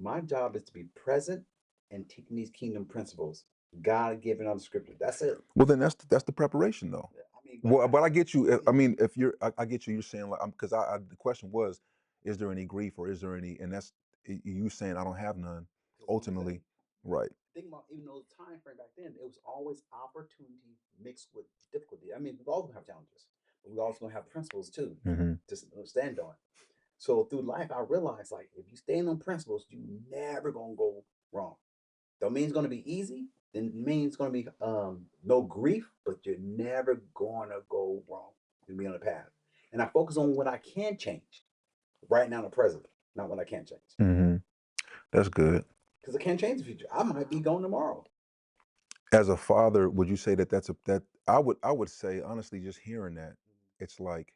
My job is to be present and teaching these kingdom principles. God given on the scripture. That's it. Well, then that's the preparation, though. I mean, but Well, but I get you. I yeah, mean, if you're, I get you. You're saying like, because the question was, is there any grief or is there any, and that's you saying I don't have none. because what I'm saying, Ultimately, right. think about even though the time frame back then, it was always opportunity mixed with difficulty. I mean, we all gonna have challenges, but we also gonna have principles too Hmm. to stand on. So through life, I realized like if you stand on principles, you never gonna go wrong. Don't mean it's gonna be easy. Then it means it's gonna be no grief, but you're never gonna go wrong. You'll be on the path. And I focus on what I can change right now in the present, not what I can't change. Hmm. That's good. Because I can't change the future. I might be gone tomorrow. As a father, would you say that that I would say honestly, just hearing that, it's like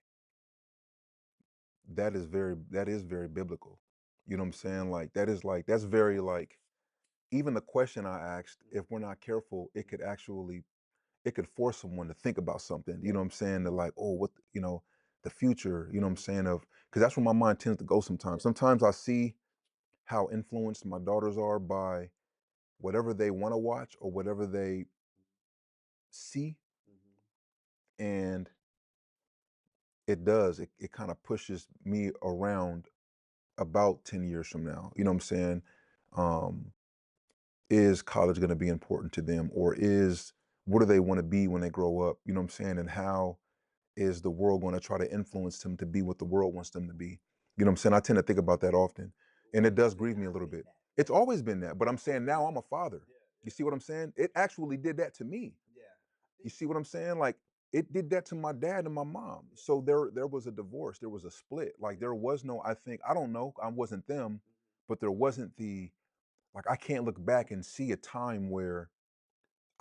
that is very biblical. You know what I'm saying? Like that's very like even the question I asked, if we're not careful, it could force someone to think about something. You Yeah. know what I'm saying? To like, oh, the future. You know what I'm saying? Of because that's where my mind tends to go sometimes. Sometimes I see how influenced my daughters are by whatever they want to watch or whatever they see, and it kind of pushes me around about 10 years from now. You know what I'm saying? Um, is college going to be important to them, or is what do they want to be when they grow up? You know what I'm saying? And how is the world going to try to influence them to be what the world wants them to be? You know what I'm saying? I tend to think about that often. And it does grieve me a little bit. It's always been that. But I'm saying now I'm a father. You see what I'm saying? It actually did that to me. You see what I'm saying? Like it did that to my dad and my mom. So there was a divorce, there was a split. Like there was no, I don't know, I wasn't them, but there wasn't the like I can't look back and see a time where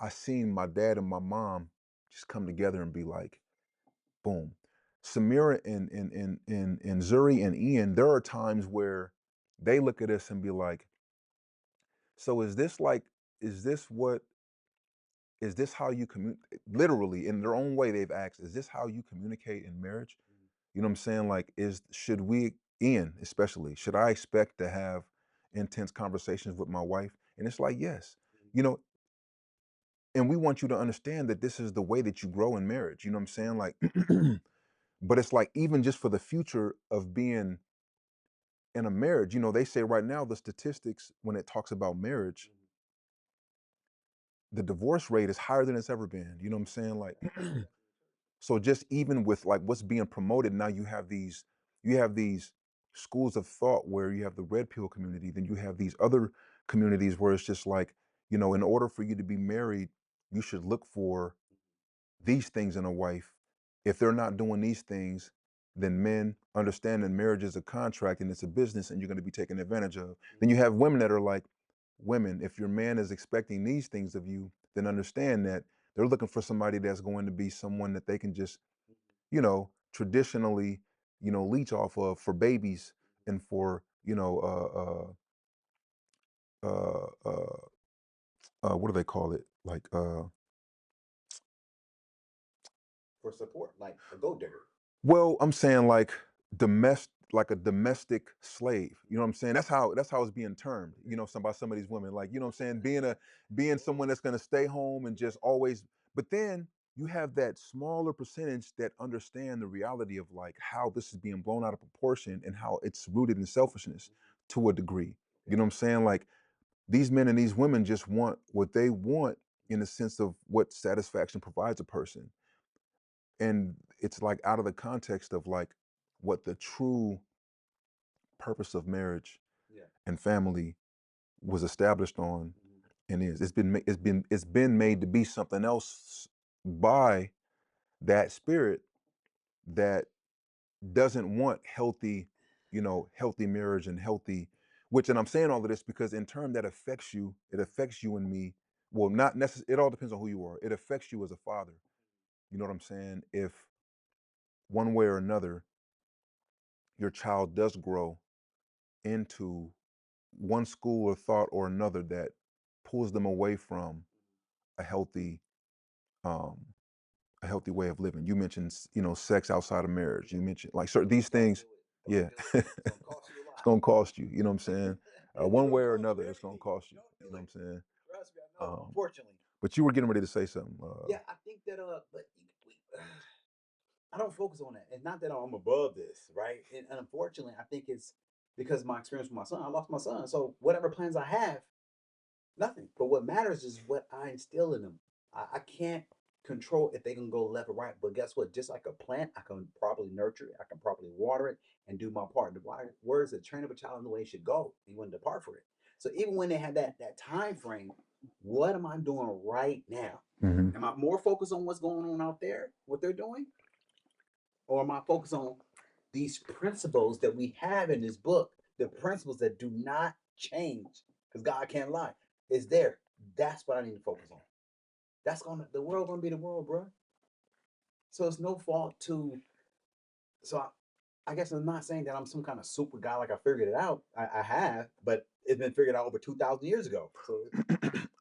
I seen my dad and my mom just come together and be like, boom. Samira and Zuri and Ian, there are times where they look at us and be like, so is this what, is this how you communicate? Literally, in their own way, they've asked, is this how you communicate in marriage? You know what I'm saying? Like, should we, Ian especially, should I expect to have intense conversations with my wife? And it's like, yes. You know, and we want you to understand that this is the way that you grow in marriage. You know what I'm saying? Like, but it's like even just for the future of being in a marriage, they say right now the statistics when it talks about marriage, the divorce rate is higher than it's ever been. You know what I'm saying? Like, so just even with like what's being promoted now, you have these schools of thought where you have the red pill community, then you have these other communities where it's just like, in order for you to be married, you should look for these things in a wife. If they're not doing these things, then men understand that marriage is a contract and it's a business and you're going to be taken advantage of. Then you have women that are like, women, if your man is expecting these things of you, then understand that they're looking for somebody that's going to be someone that they can just, traditionally, leech off of for babies and for, what do they call it? Like, For support, like a gold digger. well, I'm saying like domestic, like a domestic slave. You know what I'm saying? That's how it's being termed. You know, some of these women, like, you know what I'm saying, being someone that's going to stay home and just always. But then you have that smaller percentage that understand the reality of like how this is being blown out of proportion and how it's rooted in selfishness to a degree. You know what I'm saying? Like these men and these women just want what they want in the sense of what satisfaction provides a person, and it's like out of the context of like what the true purpose of marriage Yeah. and family was established on Mhm. and is. It's been made to be something else by that spirit that doesn't want healthy, healthy marriage and healthy. Which, and I'm saying all of this because in turn that affects you. It affects you and me. Well, not necessarily. It all depends on who you are. It affects you as a father. You know what I'm saying? If one way or another your child does grow into one school of thought or another that pulls them away from a healthy um a healthy way of living. You mentioned sex outside of marriage. You Yeah. mentioned like certain these Don't things. do it. Don't Yeah. do it. It's gonna cost you a It's lot. gonna cost you, you know what I'm saying? It's One gonna way or cost you another it's gonna everything. cost you, Don't you do know what it. I'm saying? Trust me, I know. um Unfortunately. but you were getting ready to say something. Yeah, I think that but we, I don't focus on that. It's not that I'm above this, right? And unfortunately, I think it's because of my experience with my son. I lost my son, so whatever plans I have, nothing. But what matters is what I instill in them. I can't control if they can go left or right. But guess what? Just like a plant, I can properly nurture it. I can properly water it and do my part. The words that train up a child in the way it should go. He wouldn't depart for it. So even when they have that time frame, what am I doing right now? Mhm. Am I more focused on what's going on out there, what they're doing, or am I focused on these principles that we have in this book? The principles that do not change, because God can't lie. It's there. That's what I need to focus on. That's gonna the world gonna be the world, bro. So it's no fault to. So I guess I'm not saying that I'm some kind of super guy like I figured it out. I have, but it's been figured out over 2,000 years ago. So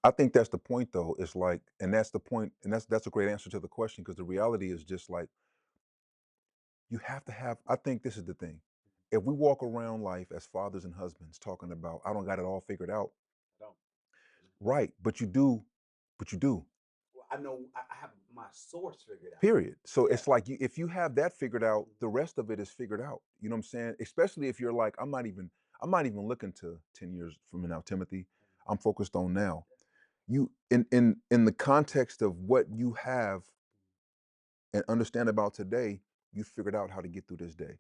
I think that's the point though. It's like, and that's the point, and that's a great answer to the question, because the reality is just like you have to have. I think this is the thing. If we walk around life as fathers and husbands talking about I don't got it all figured out, I don't. right? But you do. Well, I know I have my source figured out. Period. So Yeah. it's like if you have that figured out, the rest of it is figured out. You know what I'm saying? Especially if you're like, I'm not even looking to 10 years from now, Timothy. I'm focused on now. You in the context of what you have and understand about today, you figured out how to get through this day.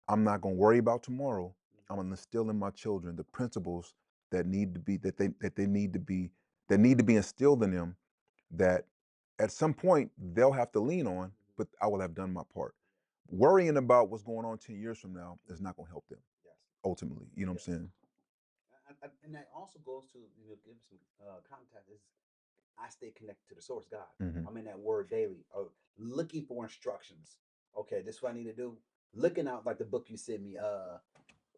I'm not going to worry about tomorrow. I'm going to instill in my children the principles that need to be that need to be instilled in them, that at some point they'll have to lean on, but I will have done my part. Worrying about what's going on 10 years from now is not going to help them Yes. ultimately. You know what Yes. I'm saying? And that also goes to give some context. Is I stay connected to the source, God. Hmm. I'm in that word daily, looking for instructions. Okay, this is what I need to do. Looking out like the book you sent me.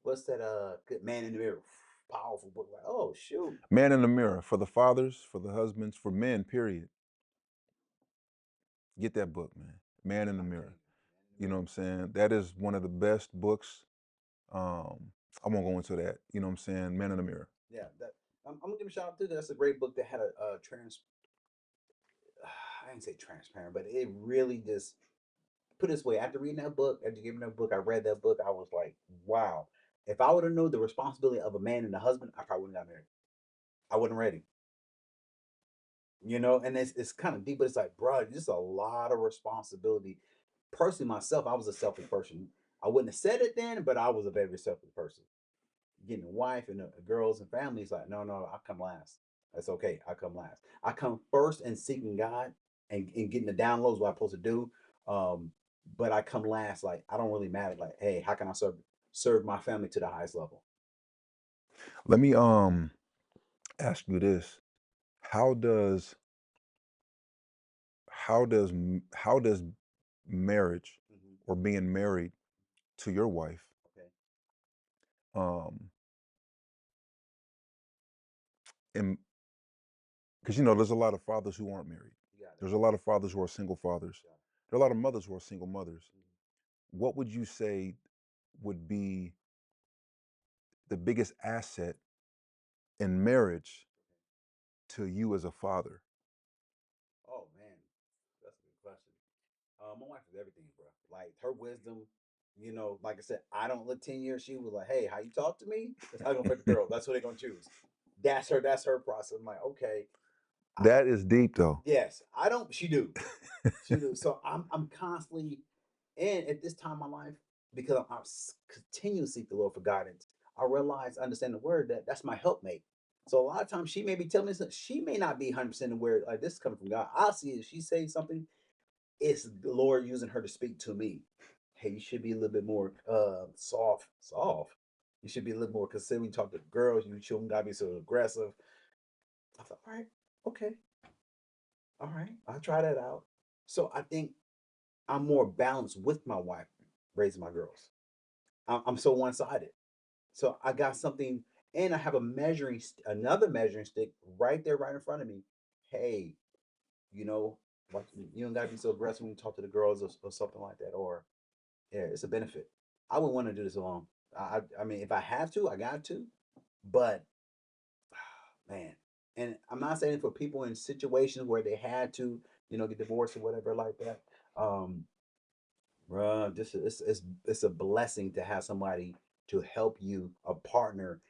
What's that? Good Man in the Mirror. Powerful book. Like, oh shoot. Man in the mirror, for the fathers, for the husbands, for men, period. Get that book, man. Man in the I'm mirror. telling you, Man in the You know what Mirror. I'm saying? That is one of the best books. I won't go into that. You know what I'm saying? Man in the mirror. Yeah, that I'm gonna give a shout out to. That's a great book that had a trans. I didn't say transparent, but it really just put it this way. After reading that book, after giving that book, I read that book. I was like, wow. If I would have known the responsibility of a man and a husband, I probably wouldn't got married. I wasn't ready. And it's kind of deep, but it's like, bro, just a lot of responsibility. Personally, myself, I was a selfish person. I wouldn't have said it then, but I was a very selfish person. Getting a wife and girls and families, like, no, no, I come last. That's okay. I come last. I come first in seeking God and getting the downloads what I'm supposed to do. But I come last. Like, I don't really matter. Like, hey, how can I serve my family to the highest level? Let me ask you this. How does how does marriage Hmm. or being married to your wife, Okay, um and because there's a lot of fathers who aren't married. you got it. There's a lot of fathers who are single fathers. You got it. There are a lot of mothers who are single mothers. Mhm. What would you say would be the biggest asset in marriage to you as a father? Oh man, that's a good question. My wife is everything, bro. Like her wisdom, like I said, I don't look 10 years. She was like, "Hey, how you talk to me? That's how you gonna pick the girl. That's what they're gonna choose." That's her. That's her process. I'm like, okay, I That is deep, though. yes, I don't. She do. She do. So I'm constantly, and at this time in my life, because I'm continuously seek the Lord for guidance, I realize, understand the word that that's my helpmate. So a lot of times she may be telling me something, she may not be 100% aware like this is coming from God. I'll see if she say something, it's the Lord using her to speak to me. Hey, you should be a little bit more soft. You should be a little more considerate when you talk to girls. You shouldn't gotta be so aggressive. I thought, all right, okay, all right, I'll try that out. So I think I'm more balanced with my wife raising my girls. I'm so one sided. So I got something, and I have another measuring stick right there, right in front of me. Hey, you know, you don't gotta be so aggressive when you talk to the girls or something like that. Or yeah, it's a benefit. I wouldn't want to do this alone. I mean, if I have to, I got to. But man, and I'm not saying for people in situations where they had to, get divorced or whatever like that. Um, Bruh, this is it's a blessing to have somebody to help you, a partner,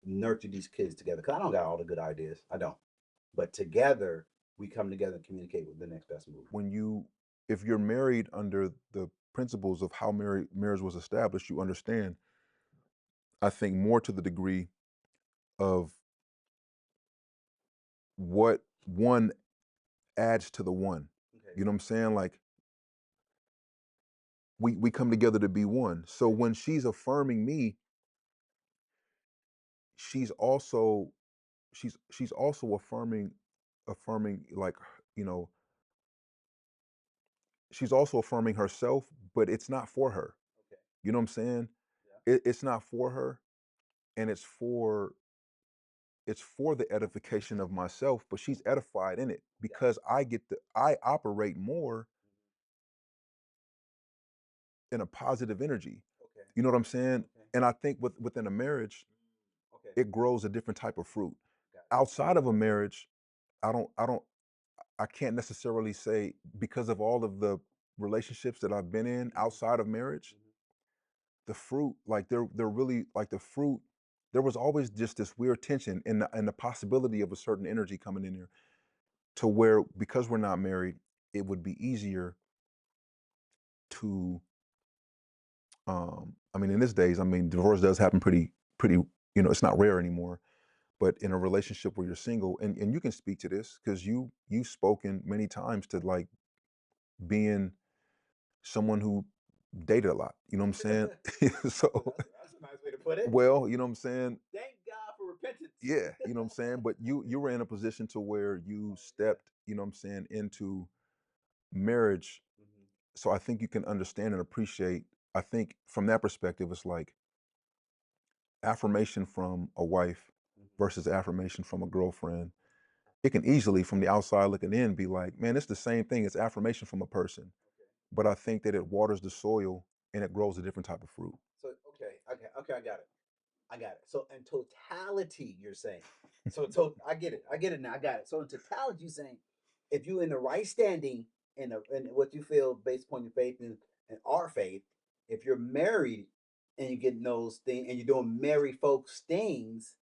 nurture these kids together. Because I don't got all the good ideas. I don't. But together, we come together and communicate with the next best move. When you, if you're married under the principles of how marriage was established, you understand, I think, more to the degree of what one adds to the one. Okay. You know what I'm saying? Like we come together to be one. So Okay. when she's affirming me, she's also she's also affirming, like, you know, she's also affirming herself, but it's not for her. Okay. You know what I'm saying? Yeah. It's not for her, and it's for the edification of myself, but she's edified in it Yeah. because I operate more in a positive energy. Okay. You know what I'm saying? Okay. And I think within a marriage, Okay. it grows a different type of fruit. Got it. Outside of a marriage, I can't necessarily say, because of all of the relationships that I've been in Mhm. outside of marriage, Mhm. the fruit, like they're really like the fruit. There was always just this weird tension and the possibility of a certain energy coming in there, to where, because we're not married, it would be easier to, I mean, in this days, I mean, divorce does happen pretty, it's not rare anymore. But in a relationship where you're single, and you can speak to this because you've spoken many times to, like, being someone who dated a lot. You know what I'm saying? Well, So, that's a nice way to put it. well, you know what I'm saying? Thank God for repentance. Yeah, you know what I'm saying? But you were in a position to where you Oh yeah. stepped, you know what I'm saying, into marriage. Mhm. So I think you can understand and appreciate. I think from that perspective, it's like affirmation from a wife Mhm. versus affirmation from a girlfriend. It can easily, from the outside looking in, be like, man, it's the same thing. It's affirmation from a person. Okay. But I think that it waters the soil and it grows a different type of fruit. So okay, I got it. I got it. So in totality, you're saying. So I get it. I get it now. I got it. So in totality, you're saying if you're in the right standing in what you feel based upon your faith and our faith, if you're married and you're getting those things and you're doing married folks things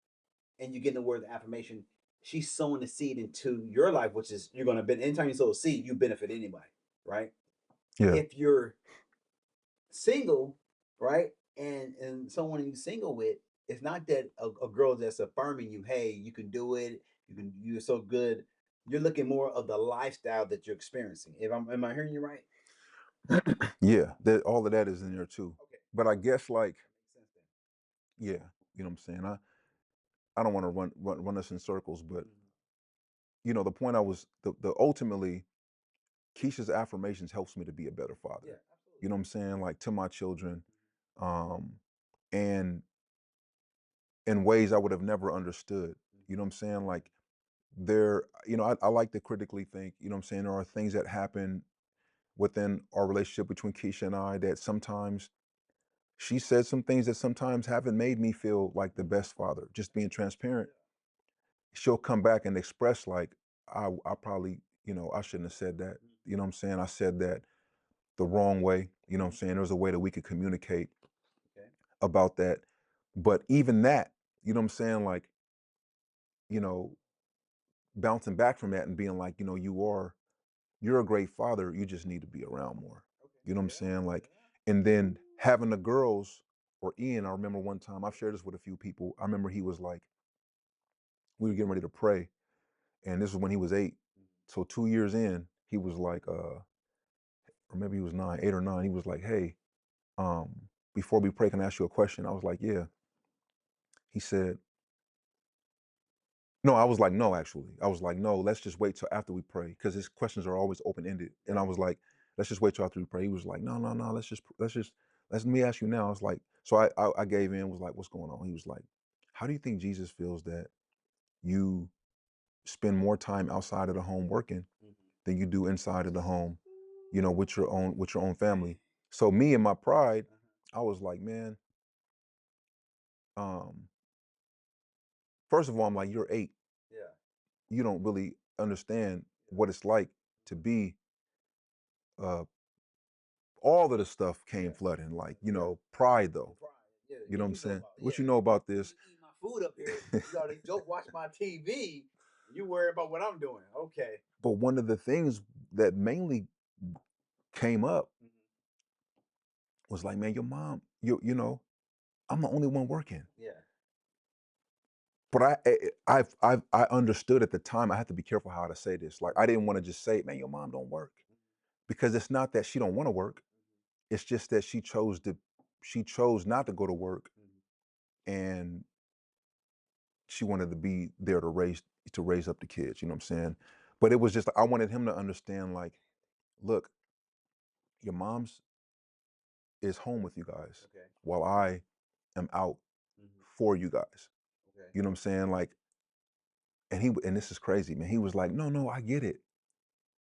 and you're getting the word of affirmation, she's sowing the seed into your life, which is you're gonna benefit anytime you sow a seed, you benefit anybody, right? Yeah. If you're single, right? And someone you're single with, it's not that a girl that's affirming you, hey, you can do it, you're so good. You're looking more of the lifestyle that you're experiencing. If I'm am I hearing you right? Yeah. That all of that is in there too. Okay. But I guess, like, That makes sense then. yeah, you know what I'm saying? I don't want to run us in circles, but Mhm. the point I was the ultimately, Keisha's affirmations helps me to be a better Yeah, father. absolutely. You know what I'm saying? Like, to my children, um, and in ways I would have never understood. You know what I'm saying? Like, I like to critically think, you know what I'm saying? There are things that happen within our relationship between Keisha and I that sometimes She said some things that sometimes haven't made me feel like the best father. Just being transparent. She'll come back and express like, I probably, I shouldn't have said that. You know what I'm saying? I said that the wrong way. You know what I'm saying? There was a way that we could communicate Okay. about that. But even that, you know what I'm saying? Like, you know, bouncing back from that and being like, you're a great father. You just need to be around more. Okay. You know what I'm Yeah. saying? Like, and then having the girls or Ian, I remember one time, I've shared this with a few people. I remember he was like, we were getting ready to pray. And this was when he was 8. So 2 years in, he was like, or maybe he was 9, 8 or 9. He was like, hey, before we pray, can I ask you a question? I was like, yeah. He said, no, I was like, no, actually. I was like, no, let's just wait till after we pray. Because his questions are always open-ended. And I was like, let's just wait till after we pray. He was like, no, no, no, let me ask you now. I was like, so I gave in, was like, what's going on? He was like, how do you think Jesus feels that you spend more time outside of the home working than you do inside of the home, with your own family? So me and my pride, I was like, man, um, first of all, I'm like, you're 8. Yeah. You don't really understand what it's like to be uh all of the stuff came Yeah. flooding, like, Yeah. pride though. Pride. Yeah. You know What what I'm you know saying? about? What Yeah. you know about You this? eat my food up here. You gotta joke, watch my TV. You worry about what I'm doing. Okay. But one of the things that mainly came up was like, man, your mom, I'm the only one working. Yeah. But I understood at the time. I had to be careful how to say this. Like, I didn't want to just say, man, your mom don't work, because it's not that she don't want to work. It's just that she chose not to go to work, and she wanted to be there to raise up the kids. You know what I'm saying? But it was just, I wanted him to understand, like, look, your mom's is home with you guys Okay. while I am out for you guys. Okay. You know what I'm saying? Like, and this is crazy, man. He was like, no, no, I get it.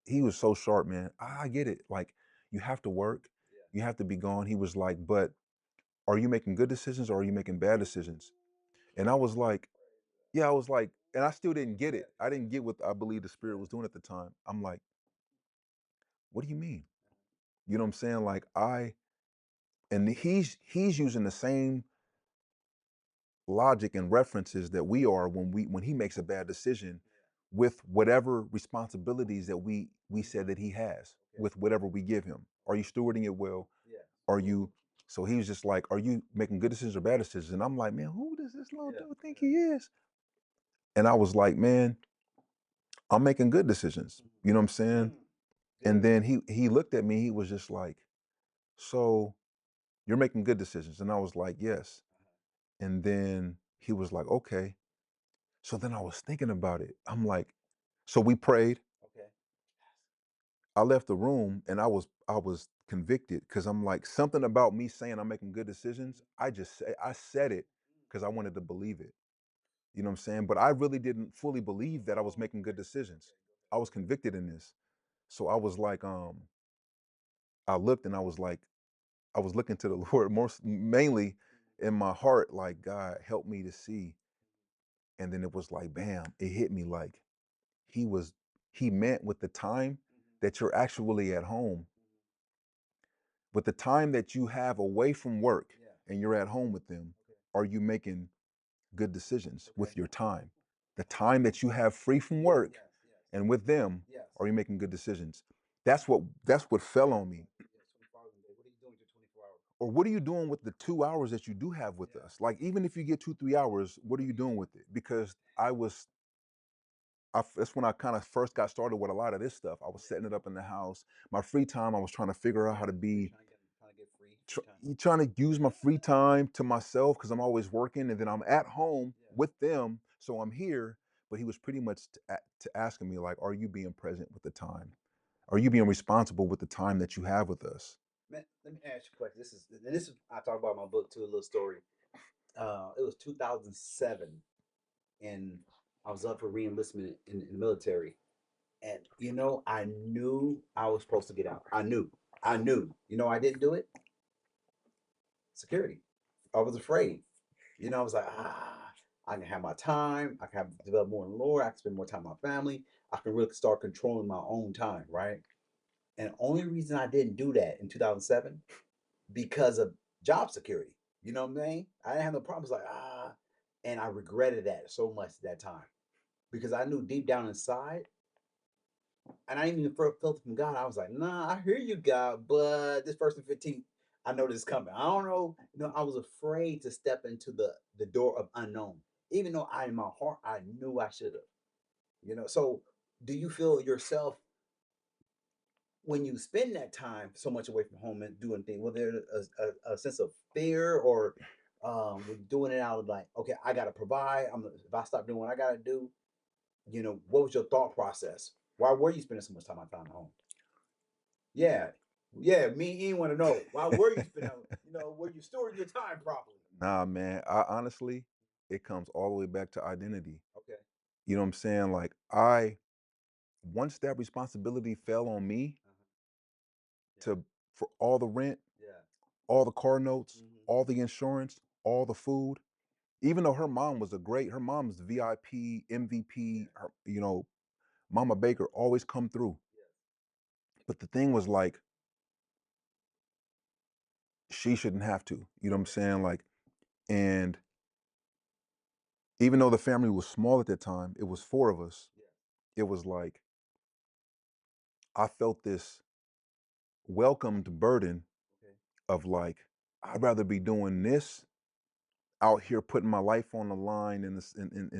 He was so sharp, man. I get it. Like, you have to work, you have to be gone. He was like, but are you making good decisions or are you making bad decisions? And I was like, yeah, I was like, and I still didn't get it. I didn't get what I believe the spirit was doing at the time. I'm like, what do you mean? You know what I'm saying? Like, and he's using the same logic and references that we are when he makes a bad decision, with whatever responsibilities that we said that he has, with whatever we give him. Are you stewarding it well? Yeah. Are you? So he was just like, are you making good decisions or bad decisions? And I'm like, man, who does this little dude think he is? And I was like, man, I'm making good decisions. You know what I'm saying? And then he looked at me. He was just like, so you're making good decisions? And I was like, yes. And then he was like, okay. So then I was thinking about it. I'm like, so we prayed. Okay. I left the room and I was convicted, because I'm like, something about me saying I'm making good decisions. I said it because I wanted to believe it. You know what I'm saying? But I really didn't fully believe that I was making good decisions. I was convicted in this. So I was like, I looked and I was like, I was looking to the Lord, most mainly in my heart, like, God, help me to see. And then it was like, bam, it hit me like, he was he meant with the time that you're actually at home, with the time that you have away from work and you're at home with them, are you making good decisions with your time? The time that you have free from work and with them, are you making good decisions? That's what fell on me. 24 hours a day. What are you doing with your 24 hours? Or what are you doing with the 2 hours that you do have with us? Like, even if you get 2, 3 hours, what are you doing with it? Because that's when I kind of first got started with a lot of this stuff. I was setting it up in the house. My free time, I was trying to figure out how to be, Trying to get free time. trying to use my free time to myself, because I'm always working, and then I'm at home with them, so I'm here. But he was pretty much to asking me, like, are you being present with the time? Are you being responsible with the time that you have with us? Man, let me ask you a question. This is I talk about in my book too, a little story. It was 2007, and I was up for reenlistment in the military. And I knew I was supposed to get out. I knew. I didn't do it. security. I was afraid. I was like, I can have my time. I can have develop more in lore. I can spend more time with my family. I can really start controlling my own time, right? And the only reason I didn't do that in 2007 because of job security. You know what I mean? I didn't have no problems like and I regretted that so much at that time because I knew deep down inside, and I didn't even felt it from God. I was like, nah, I hear you, God, but this first and 15th, I know this is coming. I don't know. I was afraid to step into the door of unknown, even though in my heart I knew I should have. So do you feel yourself when you spend that time so much away from home and doing things? Was there a sense of fear, or with doing it out of like, okay, I gotta provide. If I stop doing what I gotta do, what was your thought process? Why were you spending so much time at home? Yeah, yeah. Me and Ian want to know why were you spending? Were you storing your time properly? Nah, man. I honestly, it comes all the way back to identity. Okay. You know what I'm saying? Like I once that responsibility fell on me Uh-huh. Yeah. to for all the rent, Yeah. all the car notes, Mm-hmm. all the insurance, all the food. Even though her mom's VIP, Yeah. MVP, Mama Baker always come through. Yes. But the thing was like, she shouldn't have to. You know what I'm Okay. saying? Like, and even though the family was small at that time, it was four of us. Yeah. It was like I felt this welcomed burden Okay. of like, I'd rather be doing this out here putting my life on the line in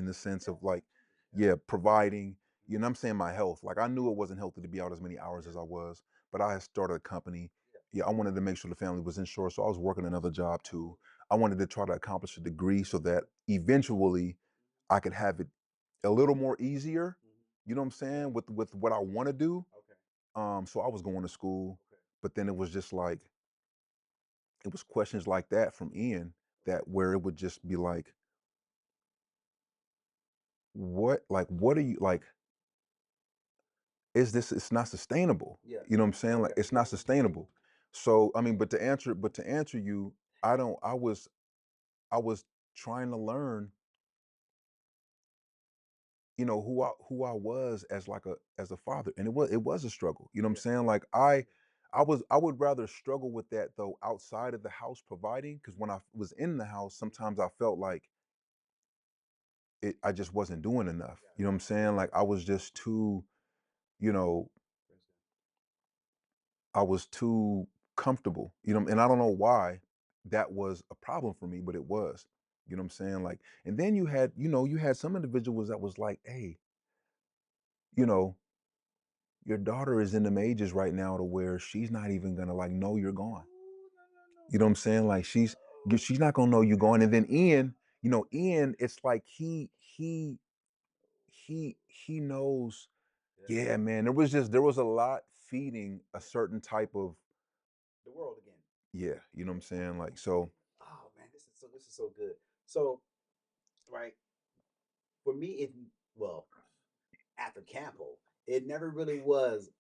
the sense Yeah. of like, Yeah. yeah, providing, I'm saying my health. Like I knew it wasn't healthy to be out as many hours Yeah. as I was, but I had started a company. Yeah. Yeah, I wanted to make sure the family was insured. So I was working another job too. Absolutely. I wanted to try to accomplish a degree so that eventually I could have it a little more easier, Mm-hmm. you know what I'm Yeah. saying, with what I want to do. Okay. So I was going to school, Okay. but then it was just like it was questions like that from Ian Okay. that where it would just be like, what are you like, is this, it's not sustainable. Yeah. You know what I'm saying? Like Okay. it's Yeah. not sustainable. So I mean, but to answer you, I don't I was trying to learn, who I was as like as a father. And it was a struggle. You know what I'm Yeah. saying? Like I would rather struggle with that though outside of the house providing, because when I was in the house, Mm-hmm. sometimes I felt like I just wasn't doing enough. Got You know what I'm saying? Like I was just too, you know, it. I was too comfortable, and I don't know why that was a problem for me, but it was. You know what I'm saying? Like, and then you had some individuals that was like, hey, you know, your daughter is in them ages right now to where she's not even gonna like know you're No, gone. no, no, no, You know what I'm saying? Like no. she's not gonna know you're gone. And then Ian, it's like he knows. Yeah. Yeah, man. There was a lot feeding a Yeah. certain type of, The world again. yeah, you know what I'm saying? Like, Okay. so. Oh man, this is so good. So right for me, well after Campo, it never really was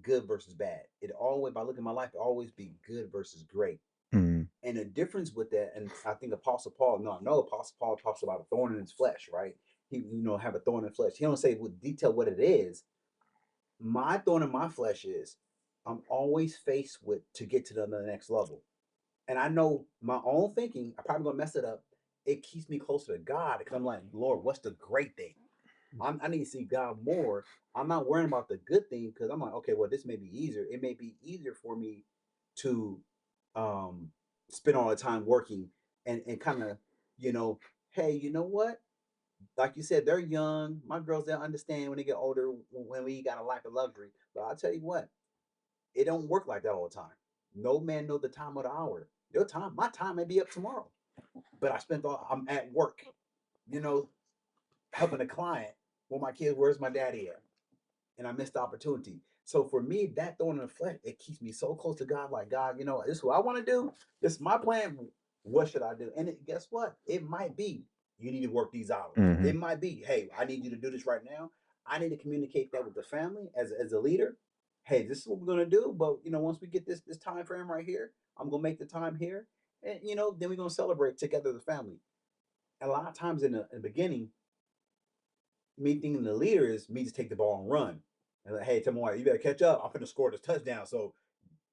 good versus bad. It always, by looking at my life, it always be good versus great. Mm, And the difference with that, and I think Apostle Paul, no, I know Apostle Paul talks about a thorn in his flesh, right? He, have a thorn in his flesh. He don't say with detail what it is. My thorn in my flesh is I'm always faced with to get to the next level. And I know my own thinking, I probably gonna mess it up. It keeps me closer to God because I'm like, Lord, what's the great thing? I need to see God more. I'm not worrying about the good thing because I'm like, okay, well, this may be easier. It may be easier for me to um, spend all the time working and kind of, you know, hey, you know what? Like you said, they're young. My girls, they'll understand when they get older when we got a life of luxury. But I'll tell you what, it don't work like that all the time. No man know the time of the hour. Your time, my time may be up tomorrow, but I'm at work, you know, helping a client. Well, my kids, where's my daddy at? And I missed the opportunity. So for me, that thorn in the flesh, it keeps me so close to God. Like, God, this is what I want to do. This is my plan. What should I do? And guess what? It might be you need to work these hours. hmm It might be, hey, I need you to do this right now. I need to communicate that with the family as a leader. Hey, this is what we're gonna do. But once we get this time frame right here, I'm gonna make the time here. And then we're gonna celebrate together as a family. A lot of times in the beginning, me thinking the leader is me just take the ball and run. And like, hey, tell my wife, you better catch up. I'm gonna score this touchdown. So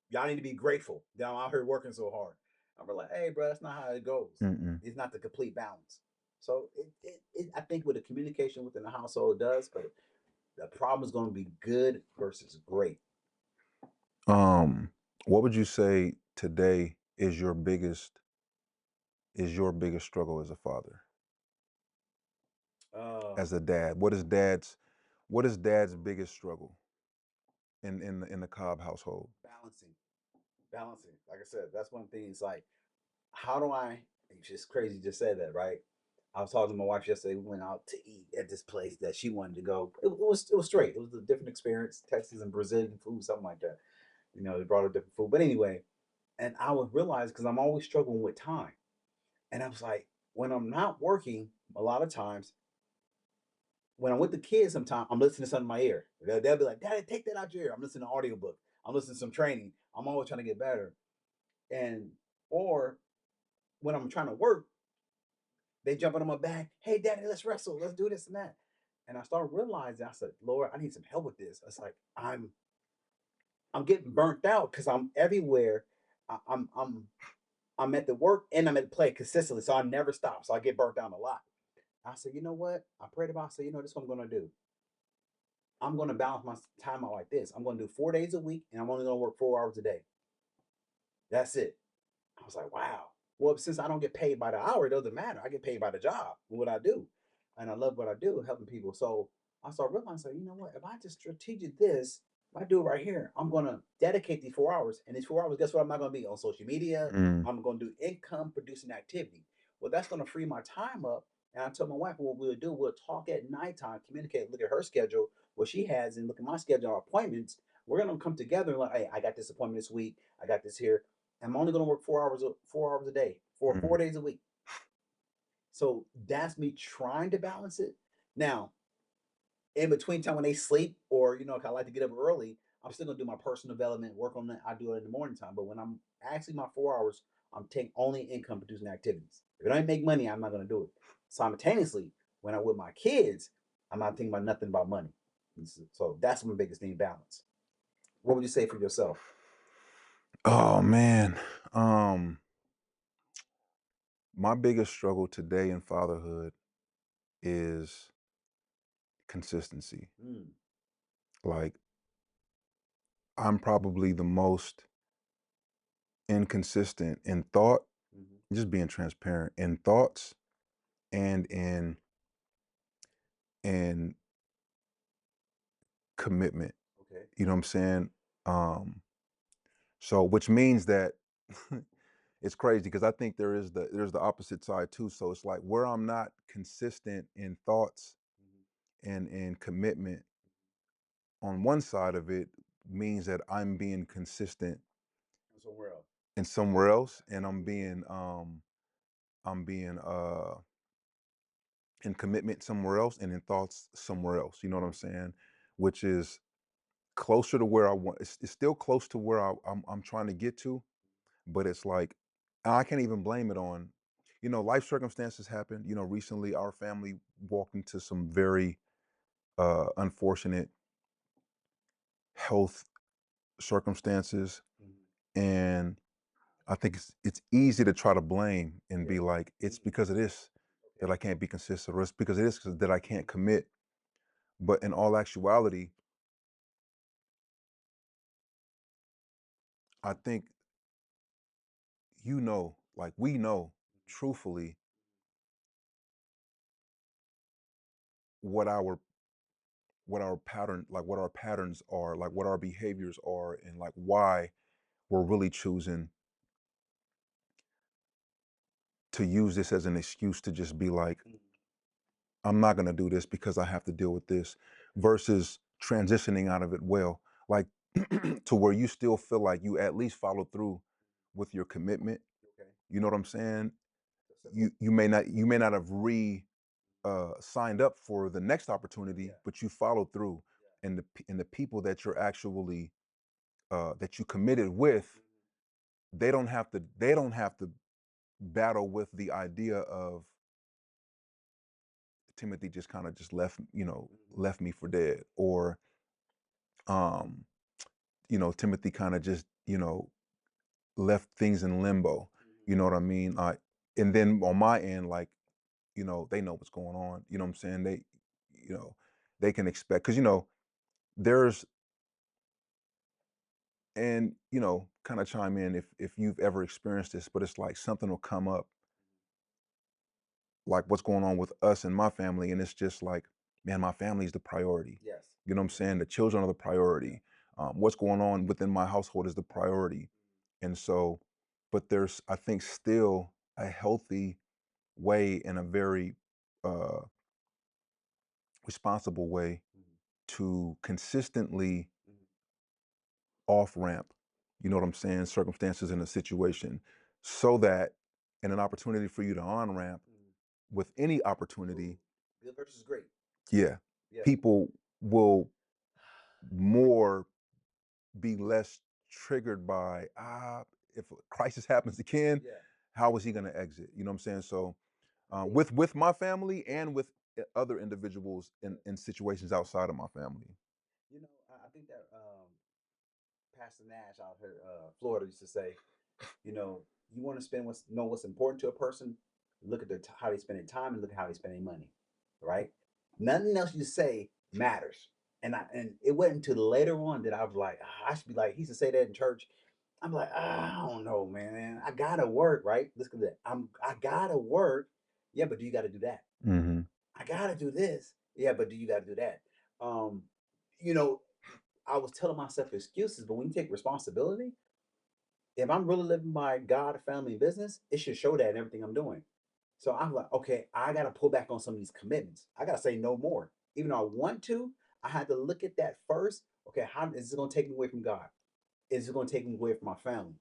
y'all need to be grateful that I'm out here working so hard. I'm like, hey, bro, that's not how it goes. Mm-mm. It's not the complete balance. So I think with the communication within the household it does, but the problem is going to be good versus great. Um, what would you say today is your biggest struggle as a father, Um, as a dad? What is dad's biggest struggle in the Cobb household? balancing, balancing. Like I said, that's one thing. It's like, how do I? It's just crazy. You just said that, right? I was talking to my wife yesterday. We went out to eat at this place that she wanted to go. It was straight. It was a different experience, Texas and Brazilian food, something like that. They brought a different food. But anyway, and I would realize because I'm always struggling with time, and I was like, when I'm not working, a lot of times when I'm with the kids, sometimes I'm listening to something in my ear. They'll be like, "Daddy, take that out your ear." I'm listening to an audiobook. I'm listening to some training. I'm always trying to get better. And or when I'm trying to work, they jump on my back. Hey, Daddy, let's wrestle. Let's do this and that. And I started realizing, I said, Lord, I need some help with this. It's like I'm getting burnt out because I'm everywhere. I'm at the work and I'm at the play consistently, so I never stop. So I get burnt down a lot. I said, you know what? I prayed about. I said, this is what I'm gonna do. I'm gonna balance my time out like this. I'm gonna do 4 days a week, and I'm only gonna work 4 hours a day. That's it. I was like, wow. Well, since I don't get paid by the hour, it doesn't matter. I get paid by the job, what I do. And I love what I do, helping people. So I started realizing, you know what? If I just strategic this, if I do it right here, I'm going to dedicate these 4 hours. And these 4 hours, guess what? I'm not going to be on social media. Mm, I'm going to do income producing activity. Well, that's going to free my time up. And I told my wife what we'll do. We'll talk at nighttime, communicate, look at her schedule, what she has, and look at my schedule, our appointments. We're going to come together and like, hey, I got this appointment this week. I got this here. I'm only going to work 4 hours a day for mm, 4 days a week. So that's me trying to balance it. Now, in between time when they sleep, or I like to get up early, I'm still gonna do my personal development, work on that. I do it in the morning time. But when I'm actually my 4 hours, I'm taking only income producing activities. If it don't make money, I'm not gonna do it. Simultaneously, when I'm with my kids, I'm not thinking about nothing about money. So that's my biggest thing, balance. What would you say for yourself? oh man. Um, my biggest struggle today in fatherhood is consistency. Mm, Like I'm probably the most inconsistent in thought, hmm just being transparent in thoughts and in commitment. Okay. You know what I'm saying? Um, so which means that it's crazy because I think there's the opposite side too. So it's like where I'm not consistent in thoughts hmm and in commitment on one side of it means that I'm being consistent Somewhere else. in somewhere else and Absolutely. I'm being in commitment somewhere else and in thoughts somewhere else. You know what I'm saying? Which is closer to where I want. It's still close to where I'm trying to get to, but it's like I can't even blame it on, life circumstances happen. Recently our family walked into some very unfortunate health circumstances, hmm and I think it's easy to try to blame and Yeah. be like, it's hmm because of this that Okay. I can't be consistent, or it's because of this that I can't commit. But in all actuality, I think like we know truthfully what our what our patterns are, like what our behaviors are, and like why we're really choosing to use this as an excuse to just be like, hmm I'm not going to do this because I have to deal with this, versus transitioning out of it well, like to where you still feel like you at least follow through with your commitment. Okay. You know what I'm saying? So, You may not have signed up for the next opportunity, yeah. but you followed through, Yeah. and the people that you're actually that you committed with, hmm they don't have to battle with the idea of Timothy just kind of just left, Mm-hmm. left me for dead, or um, Timothy kind of just, left things in limbo. Mm-hmm. You know what I mean? And then on my end, like, they know what's going on. You know what I'm saying? You know, they can expect, because there's, and kind of chime in if you've ever experienced this, but it's like something will come up, like what's going on with us and my family, and it's just like, man, my family is the priority. Yes. You know what I'm saying? The children are the Yeah. priority. What's going on within my household is the priority. And so, but there's, I think, still a healthy way and a very uh, responsible way Mm-hmm. to consistently Mm-hmm. off ramp, you know what I'm saying, circumstances in a situation, so that, and an opportunity for you to on ramp Mm-hmm. with any Ooh, opportunity, good versus great. yeah, Yeah. people will more be less triggered by, if a crisis happens again, Yeah. how is he going to exit? You know what I'm saying? So I think. with my family Yeah. and with other individuals Yeah. in situations outside of my family. I think that Pastor Nash out here, Florida, used to say, you want to know what's important to a person. Look at how they spending time and look at how they spending money, right? Nothing else you say matters. And it wasn't until later on that I was like, I should be like, he used to say that in church. I'm like, I don't know, man. I gotta work, right? Listen to that. I gotta work. Yeah, but do you gotta do that? Mm-hmm. I gotta do this. Yeah, but do you gotta do that? Um, you know, I was telling myself excuses, but when you take responsibility, if I'm really living by God, family, and business, it should show that in everything I'm doing. So I'm like, okay, I got to pull back on some of these commitments. I got to say no more. Even though I want to, I had to look at that first. Okay, how is it going to take me away from God? Is it going to take me away from my family?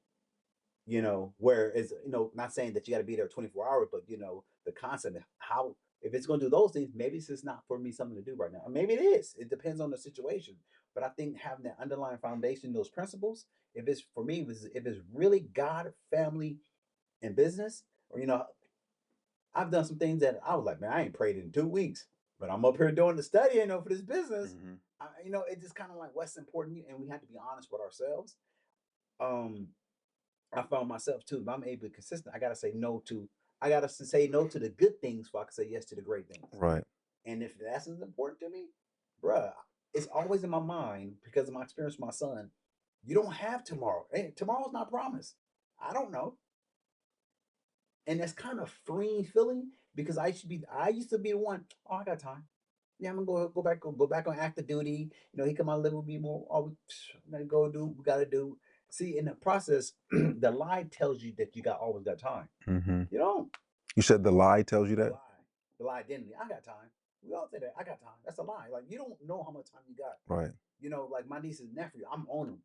Where is, not saying that you got to be there 24 hours, but the concept of how, if it's going to do those things, maybe it's just not for me something to do right now. Or maybe it is. It depends on the situation. But I think having that underlying foundation, those principles, if it's for me, if it's really God, family, and business, or I've done some things that I was like, man, I ain't prayed in 2 weeks, but I'm up here doing the study, for this business. Mm-hmm. It's just kind of like what's important, and we have to be honest with ourselves. Um, I found myself too. If I'm able to be consistent, I gotta say no to. I gotta say no to the good things, so I can say yes to the great things. Right. And if that's as important to me, bruh, it's always in my mind because of my experience with my son. You don't have tomorrow. Hey, tomorrow's not promised. I don't know. And that's kind of freeing feeling because I used to be the one, oh, I got time. Yeah, I'm gonna go back on active duty. He come out live with me more. Oh, I'm gonna go do what we gotta do. See, in the process, the lie tells you that you always got time. Mm-hmm. You don't. You said the lie tells you The that? lie. The lie identity. I got time. We all say that. I got time. That's a lie. Like you don't know how much time you got. Right. Like my niece and nephew, I'm on them.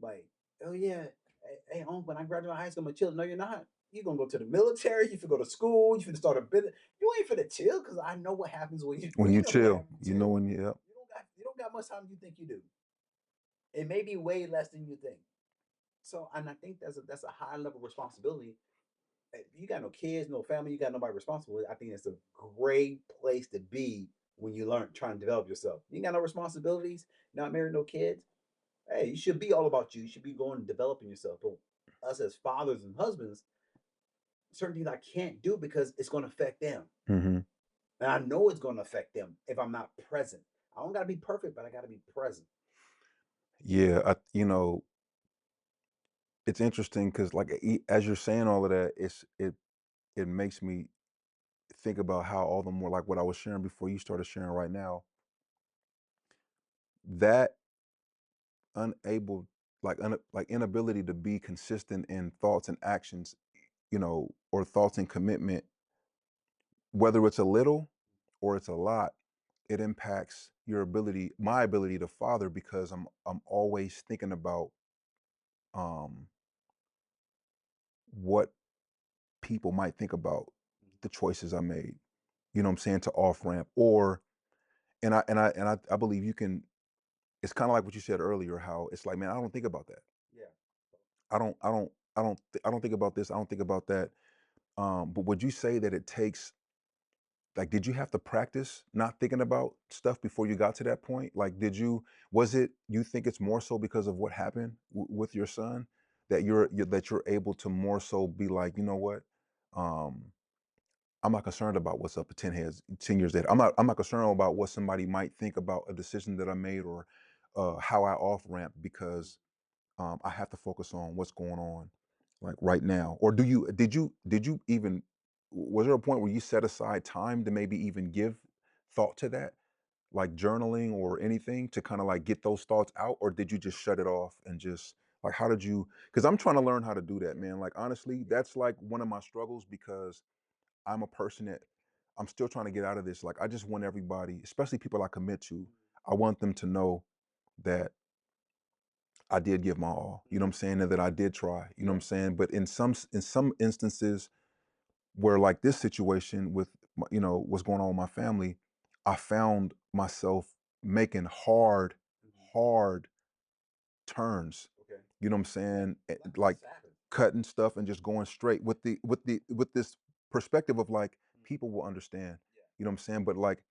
Like, oh yeah, hey, when I graduate high school, I'm gonna chill. No, you're not. You're gonna go to the military. You finna go to school. You finna start a business. You ain't finna chill because I know what happens when you. When We you know what chill, happens when you you know chill. when you, yep. You don't got much time you think you do. It may be way less than you think. So, and I think that's a high level of responsibility. If you got no kids, no family, you got nobody responsible. I think it's a great place to be when you learn trying to develop yourself. You ain't got no responsibilities, not married, no kids. Hey, you should be all about you. You should be going and developing yourself. But us as fathers and husbands, certain things I can't do because it's going to affect them. Mm-hmm. And I know it's going to affect them if I'm not present. I don't got to be perfect, but I got to be present. Yeah, it's interesting because, like, as you're saying all of that, it makes me think about how all the more, like what I was sharing before you started sharing right now, that unable, like inability to be consistent in thoughts and actions, or thoughts and commitment, whether it's a little or it's a lot, it impacts my ability to father, because I'm always thinking about um what people might think about the choices I made. You know what I'm saying, to off ramp, or and I believe you can. It's kind of like what you said earlier, how it's like, man, I don't think about that. Yeah. I don't think about this. I don't think about that. But would you say that it takes, like, did you have to practice not thinking about stuff before you got to that point? Like, was it, you think it's more so because of what happened with your son, that you're able to more so be like, you know what? Um, I'm not concerned about what's up at 10 years later. I'm not concerned about what somebody might think about a decision that I made, or how I off ramp, because I have to focus on what's going on, like, right now. Or did you even, was there a point where you set aside time to maybe even give thought to that, like journaling or anything, to kind of like get those thoughts out? Or did you just shut it off and just, like, how did you, because I'm trying to learn how to do that, man. Like, honestly, that's like one of my struggles, because I'm a person that, I'm still trying to get out of this. Like, I just want everybody, especially people I commit to, I want them to know that I did give my all, you know what I'm saying, and that I did try, you know what I'm saying. But in some instances, where, like this situation with what's going on with my family, I found myself making hard turns. Okay. You know what I'm saying? That's Like, happened. cutting stuff and just going straight with this perspective of like, people will understand. You know what I'm saying? But like,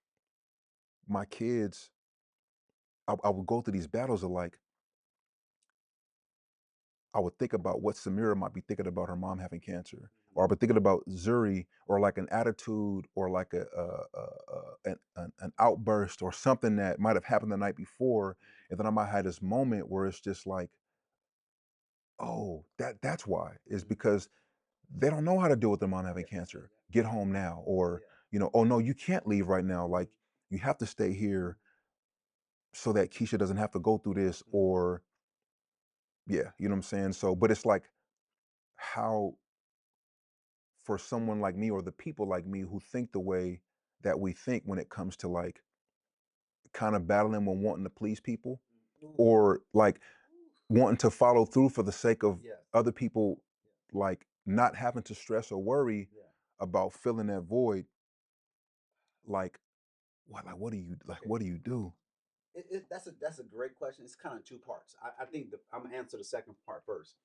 my kids, I would go through these battles of like, I would think about what Samira might be thinking about her mom having cancer, or I've been thinking about Zuri, or like an attitude, or like an outburst, or something that might have happened the night before, and then I might have this moment where it's just like, oh, that's why, is because they don't know how to deal with their mom having cancer. Get home now, or oh no, you can't leave right now. Like, you have to stay here so that Keisha doesn't have to go through this, or yeah, you know what I'm saying. So, but it's like, how, for someone like me, or the people like me who think the way that we think, when it comes to like kind of battling when wanting to please people, or like wanting to follow through for the sake of other people, like not having to stress or worry about filling that void, like, what do you do? That's a great question. It's kind of two parts. I think I'm gonna answer the second part first.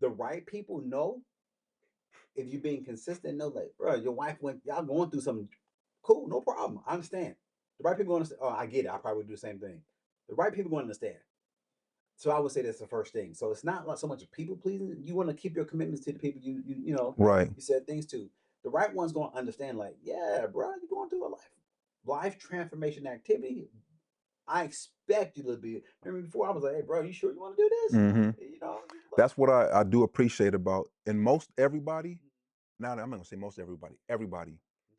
The right people know, if you're being consistent, know like, bro, your wife went, y'all going through something. Cool, no problem. I understand. The right people understand. Oh, I get it. I probably would do the same thing. The right people going to understand. So I would say that's the first thing. So it's not like so much people pleasing. You want to keep your commitments to the people Right. you said things to. The right one's going to understand. Like, yeah, bro, you're going through a life transformation activity. I expect you to be. Remember before I was like, hey, bro, you sure you want to do this? Hmm. Look. That's what I do appreciate about, and most everybody, now I'm not gonna say most everybody,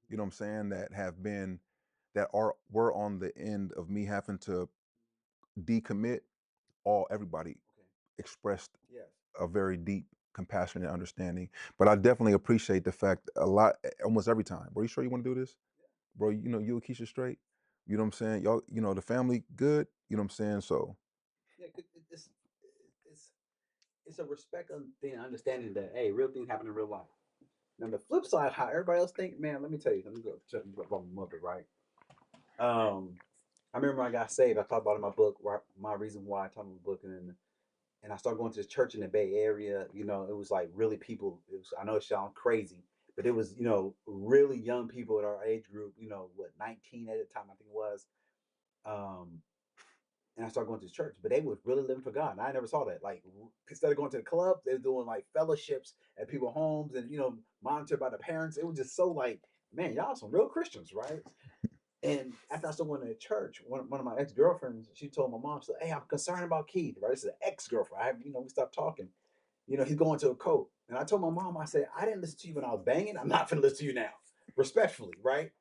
you know what I'm saying, that have been, that were on the end of me having to decommit, everybody Okay. expressed Yes. a very deep, compassionate understanding. But I definitely appreciate the fact, a lot, almost every time, bro, you sure you want to do this? Bro, you and Keisha straight? You know what I'm saying? Y'all, the family good? You know what I'm saying? So, Yeah, it's it's a respect thing, understanding that hey, real things happen in real life. Now the flip side, how everybody else think, man. Let me tell you, let me go check my mother, right? I remember when I got saved. I talked about it in my book, my reason why I talked about my book, and I started going to this church in the Bay Area. It was like really people. I know it sounds crazy, but it was really young people in our age group. What 19 at the time I think it was. Um, and I started going to this church, but they was really living for God. And I never saw that. Like instead of going to the club, they were doing like fellowships at people's homes, and monitored by the parents. It was just so like, man, y'all some real Christians, right? And after I started going to church, one of my ex girlfriends, she told my mom, she said, "Hey, I'm concerned about Keith, right? This is an ex girlfriend. We stopped talking. He's going to a cult." And I told my mom, I said, "I didn't listen to you when I was banging. I'm not going to listen to you now, respectfully, right?"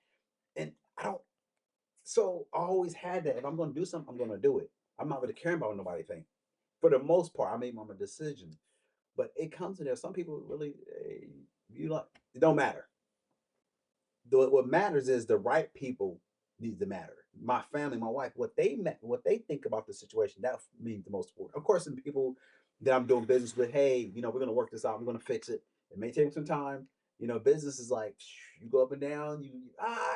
And I don't. So I always had that. If I'm going to do something, I'm going to do it. I'm not really caring about what nobody think. For the most part, I made my decision. But it comes to there. Some people really, it don't matter. What matters is the right people need to matter. My family, my wife, what they think about the situation, that means the most important. Of course, the people that I'm doing business with, hey, we're gonna work this out. I'm gonna fix it. It may take some time. Business is like you go up and down.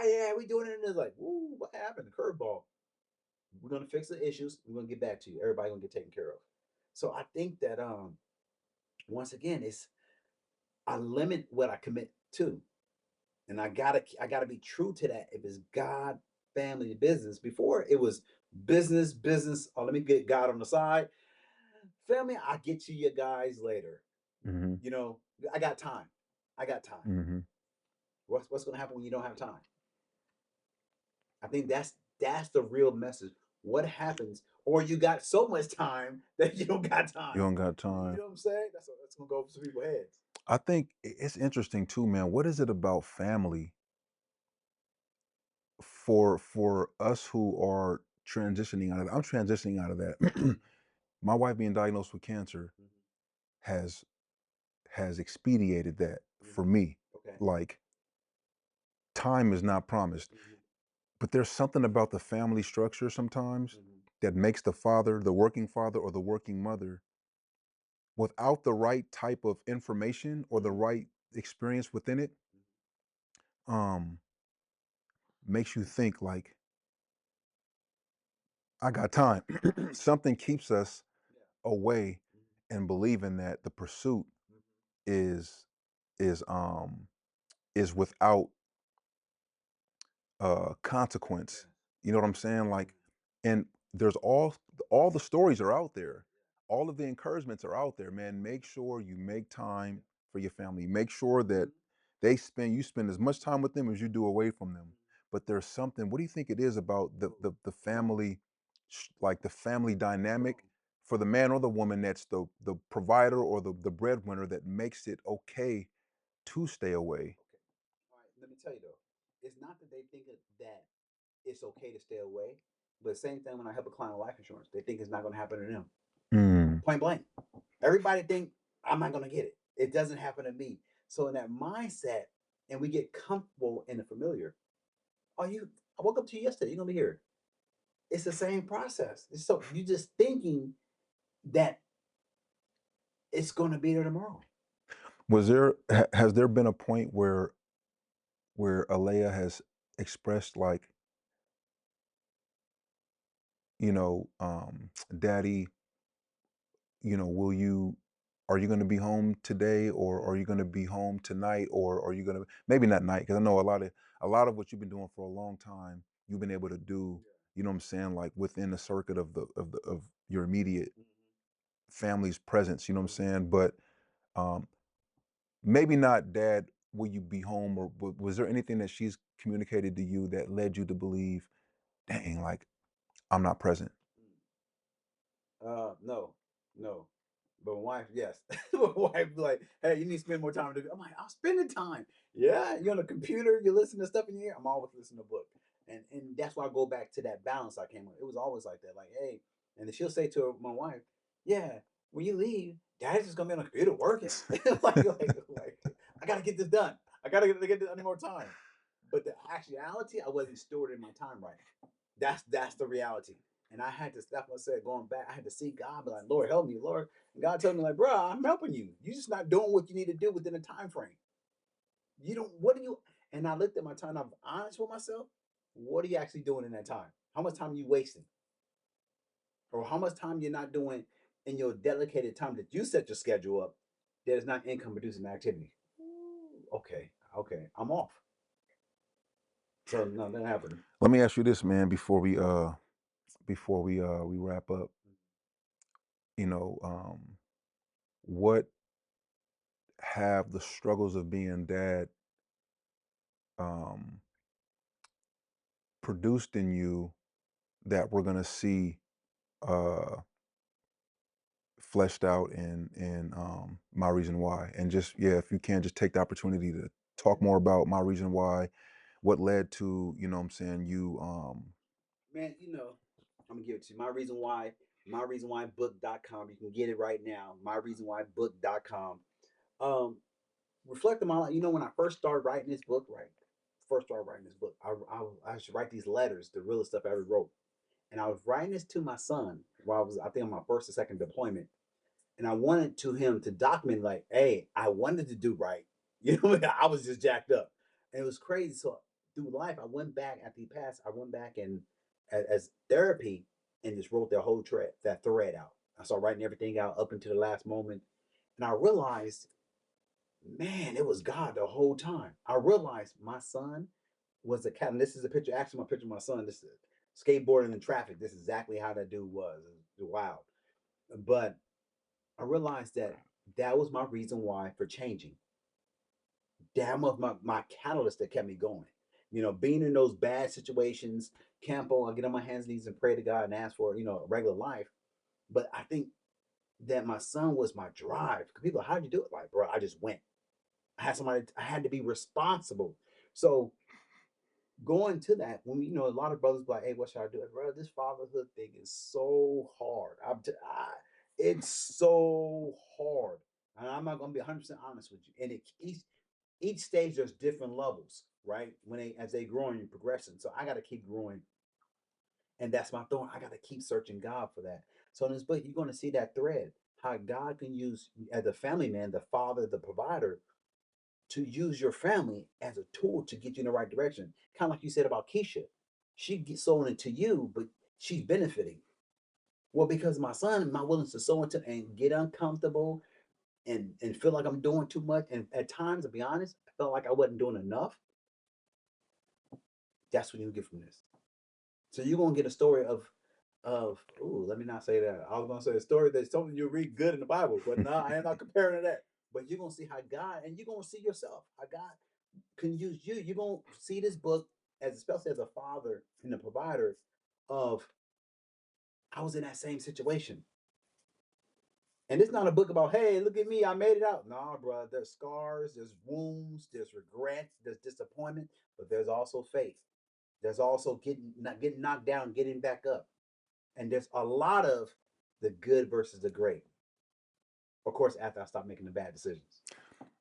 Yeah, we doing it. And it's like, ooh, what happened? The curveball. We're gonna fix the issues. We're gonna get back to you. Everybody gonna get taken care of. So I think that once again, I limit what I commit to. And I gotta be true to that. If it's God, family, business. Before it was business, business. Oh, let me get God on the side. Family, I'll get to you guys later. Mm-hmm. You know, I got time. I got time. Mm-hmm. What's gonna happen when you don't have time? I think that's the real message. What happens, or you got so much time that you don't got You time. don't got You time. know what I'm saying? That's gonna go over some people's heads. I think it's interesting too, man. What is it about family for us who are transitioning out of that? I'm transitioning out of that. My wife being diagnosed with cancer Mm-hmm. has expedited that for Mm-hmm. me. Okay. Like time is not promised, Mm-hmm. but there's something about the family structure sometimes Mm-hmm. that makes the father, the working father or the working mother, without the right type of information or the Mm-hmm. right experience within it, um, makes you think like, I got time. Something keeps us Yeah. away Mm-hmm. and believing that the pursuit Mm-hmm. is is um is without consequence. Yes. You know what I'm saying? Mm-hmm. Like, and there's all the stories are out there. All of the encouragements are out there, man. Make sure you make time for your family. Make sure Mm-hmm. that you spend as much time with them as you do away from them. But there's something, what do you think it is about the Come on. family, like the family Come on. dynamic for the man or the woman that's the provider or the breadwinner that makes it okay to stay away? Okay. All right. Let me tell you though, it's not that they think that it's okay to stay away, but same thing when I help a client with life insurance, they think it's not going to happen to them. Mm. Point blank. Everybody think I'm not going to get it. It doesn't happen to me. So in that mindset, and we get comfortable in the familiar. Oh, I woke up to you yesterday. You're gonna be here. It's the same process. So you just thinking that it's gonna be there tomorrow. Has there been a point where Alea has expressed like, Daddy, will you are you going to be home today, or are you going to be home tonight, or are you going to, maybe not night, because I know a lot of what you've been doing for a long time you've been able to do, you know what I'm saying, like within the circuit of your immediate family's presence, you know what I'm saying, but um maybe not, Dad, will you be home, or was there anything that she's communicated to you that led you to believe, dang, like I'm not present? No, no. But my wife, yes. My wife be like, hey, you need to spend more time with me. I'm like, I'm spending time. Yeah, you're on the computer, you listen to stuff in your ear. I'm always listening to a book. And that's why I go back to that balance I came with. It was always like that. Like, hey, and then she'll say to my wife, yeah, when you leave, Daddy's just gonna be on the computer working. like, I gotta get this done. I gotta get this any more time. But the actuality, I wasn't stewarding my time right. That's the reality. And I had to, that's what I said, going back, I had to see God, be like, Lord, help me, Lord. And God told me, like, bro, I'm helping you. You're just not doing what you need to do within a time frame. You don't, what do you, and I looked at my time, I'm honest with myself. What are you actually doing in that time? How much time are you wasting? Or how much time you're not doing in your dedicated time that you set your schedule up that is not income producing activity? Okay, okay, I'm off. So no, that happened. Let me ask you this, man, before we wrap up. You know, what have the struggles of being dad um, produced in you that we're gonna see uh, fleshed out in my reason why? And just, yeah, if you can, just take the opportunity to talk more about my reason why, what led to, you know what I'm saying, you Man, I'm gonna give it to you. My reason why book.com. You can get it right now. My reason why book.com. Um, reflect on my life. When I first started writing this book, right? First started writing this book, I should write these letters, the realest stuff I ever wrote. And I was writing this to my son while I think, on my first or second deployment. And I wanted to him to document, like, hey, I wanted to do right. I was just jacked up. And it was crazy. So through life, I went back after he passed, I went back and as therapy and just wrote that thread out. I started writing everything out up until the last moment. And I realized man, it was God the whole time. I realized my son was a cat. And this is a picture, actually, my picture of my son. This is skateboarding in traffic. This is exactly how that dude was. It was wild. But I realized that that was my reason why for changing. That was my catalyst that kept me going. You know, being in those bad situations, campo, I get on my hands and knees and pray to God and ask for, a regular life. But I think that my son was my drive. People, how'd you do it? Like, bro, I just went. I had to be responsible. So going to that, when a lot of brothers be like, hey, what should I do? Bro, this fatherhood thing is so hard. It's so hard. And I'm not gonna be 100% honest with you. And each stage there's different levels, right? As they growing and progressing. So I gotta keep growing. And that's my thorn. I gotta keep searching God for that. So in this book, you're gonna see that thread, how God can use as a family man, the father, the provider, to use your family as a tool to get you in the right direction. Kind of like you said about Keisha. She gets sold into you, but she's benefiting. Well, because my son, my willingness to sow into and get uncomfortable and feel like I'm doing too much. And at times, to be honest, I felt like I wasn't doing enough. That's what you get from this. So you're gonna get a story of let me not say that. I was gonna say a story that's something you read good in the Bible, but no, I am not comparing to that. But you're gonna see how God, and you're gonna see yourself, how God can use you. You're gonna see this book as, especially as a father and a provider of, I was in that same situation. And it's not a book about, hey, look at me, I made it out. Nah, bro, there's scars, there's wounds, there's regrets, there's disappointment, but there's also faith. There's also getting knocked down, getting back up. And there's a lot of the good versus the great. Of course, after I stopped making the bad decisions.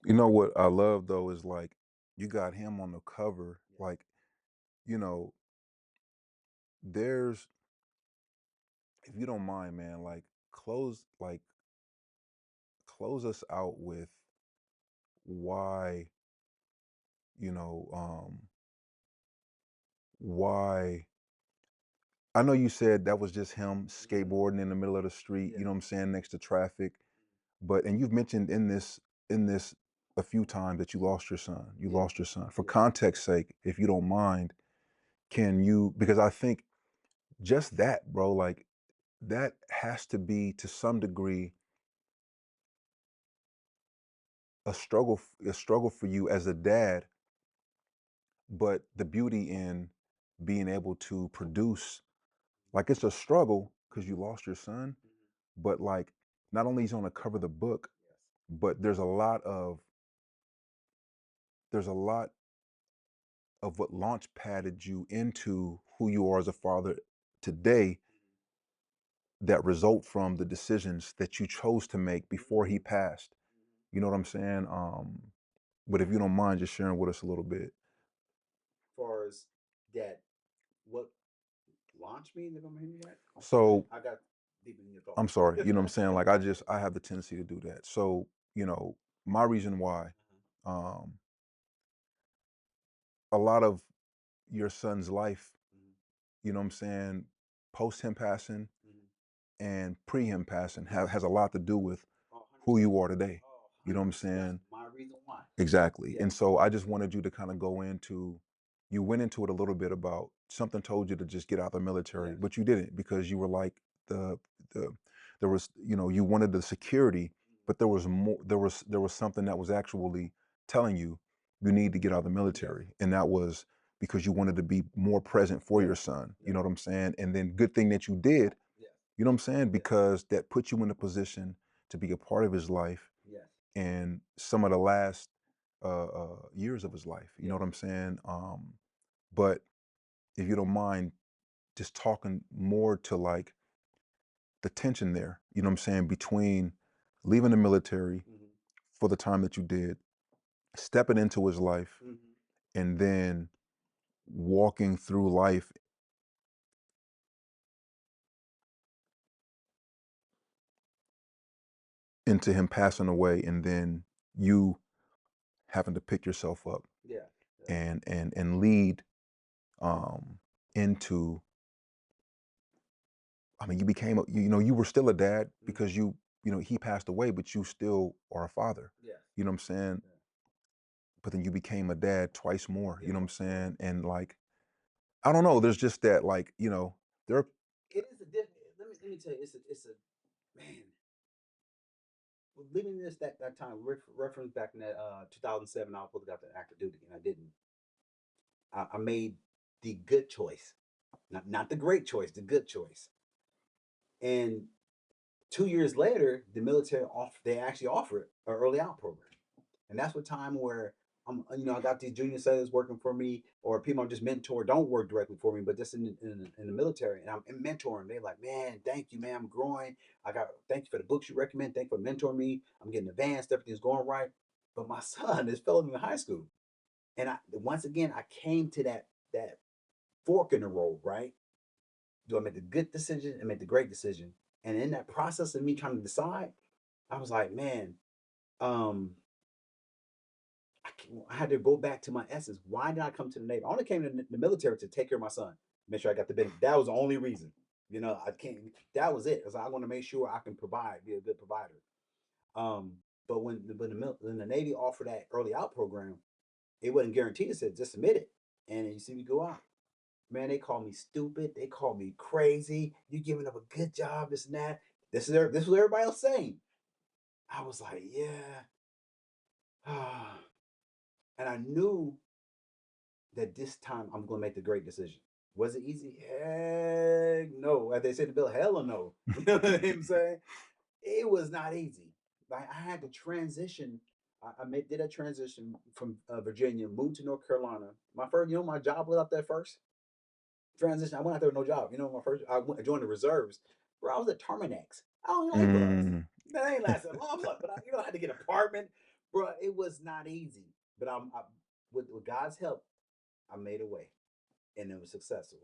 You know what I love though is like you got him on the cover. Yeah. Like, you know, there's if you don't mind, man, like close us out with why, you know, why I know you said that was just him skateboarding in the middle of the street, Yeah. you know what I'm saying, next to traffic. But and you've mentioned in this a few times that you lost your son. You Yeah. lost your son. For Yeah. context sake, if you don't mind, can you because I think just that, bro, like that has to be to some degree a struggle for you as a dad, but the beauty in being able to produce like it's a struggle because you lost your son, but like not only is he on the cover of the book, but there's a lot of what launch padded you into who you are as a father today that result from the decisions that you chose to make before he passed. You know what I'm saying? But if you don't mind just sharing with us a little bit. Far as that, what launched me? If I'm hearing you right. I'm sorry. So I got deep in your I'm thoughts. sorry, you know what I'm saying? Like I have the tendency to do that. So, my reason why, um, a lot of your son's life, you know what I'm saying, post him passing and pre him passing has a lot to do with Oh, who 100%. you are today. Oh, You know what I'm 100%. That's saying? my reason why. Exactly. Yeah. And so I just wanted you to kind of you went into it a little bit about something told you to just get out of the military, Yes. but you didn't because you were like the, the, there was, you wanted the security, but there was more, there was something that was actually telling you you need to get out of the Yes. military. And that was because you wanted to be more present for Yes. your son. You Yes. know what I'm saying? And then good thing that you did, Yes. you know what I'm saying? Yes. Because that put you in a position to be a part of his life Yes. and some of the last years of his life. You know Yes. what I'm saying? But if you don't mind, just talking more to like the tension there. You know what I'm saying between leaving the military for the time that you did, stepping into his life, and then walking through life into him passing away, and then you having to pick yourself up Yeah. Yeah. and lead um, into I mean, you became, you were still a dad because he passed away, but you still are a father. Yes. you know what I'm saying? Yeah. But then you became a dad twice more, you know what I'm Twice more. saying? And like, I don't know, there's just that like, there are It is a different. Let me tell you, it's a man. Living this that time reference back in that 2007, I was supposed to got the active duty and I didn't. I made the good choice, not the great choice, the good choice. And 2 years later, the military they actually offered an early out program, and that's what time where I got these junior sailors working for me, or people I'm just mentor don't work directly for me, but just in the military, and I'm mentoring. They're like, man, thank you, man, I'm growing. Thank you for the books you recommend. Thank you for mentoring me. I'm getting advanced. Everything's going right. But my son is failing in high school, and once again I came to that fork in the road. Right? Do I make the good decision and make the great decision? And in that process of me trying to decide, I was like, man, um, I had to go back to my essence. Why did I come to the Navy? I only came to the military to take care of my son, make sure I got the benefit. That was the only reason. I can't. That was it. Cause I want to make sure I can provide, be a good provider. Um, but when the Navy offered that early out program, it wasn't guaranteed. It said just submit it, and you see me go out. Man, they call me stupid. They call me crazy. You giving up a good job, this and that. This is what everybody else saying. I was like, yeah. And I knew that this time I'm gonna make the great decision. Was it easy? Heck no. As they say the bill, hell or no. You know what I'm saying? It was not easy. Like I had to transition. I did a transition from Virginia, moved to North Carolina. My first, my job was up there first. Transition. I went out there with no job. My first, I joined the reserves. Bro, I was at Terminex. I don't even like bus. mm, That ain't lasted long, but I had to get an apartment. Bro, it was not easy. But with God's help, I made a way, and it was successful.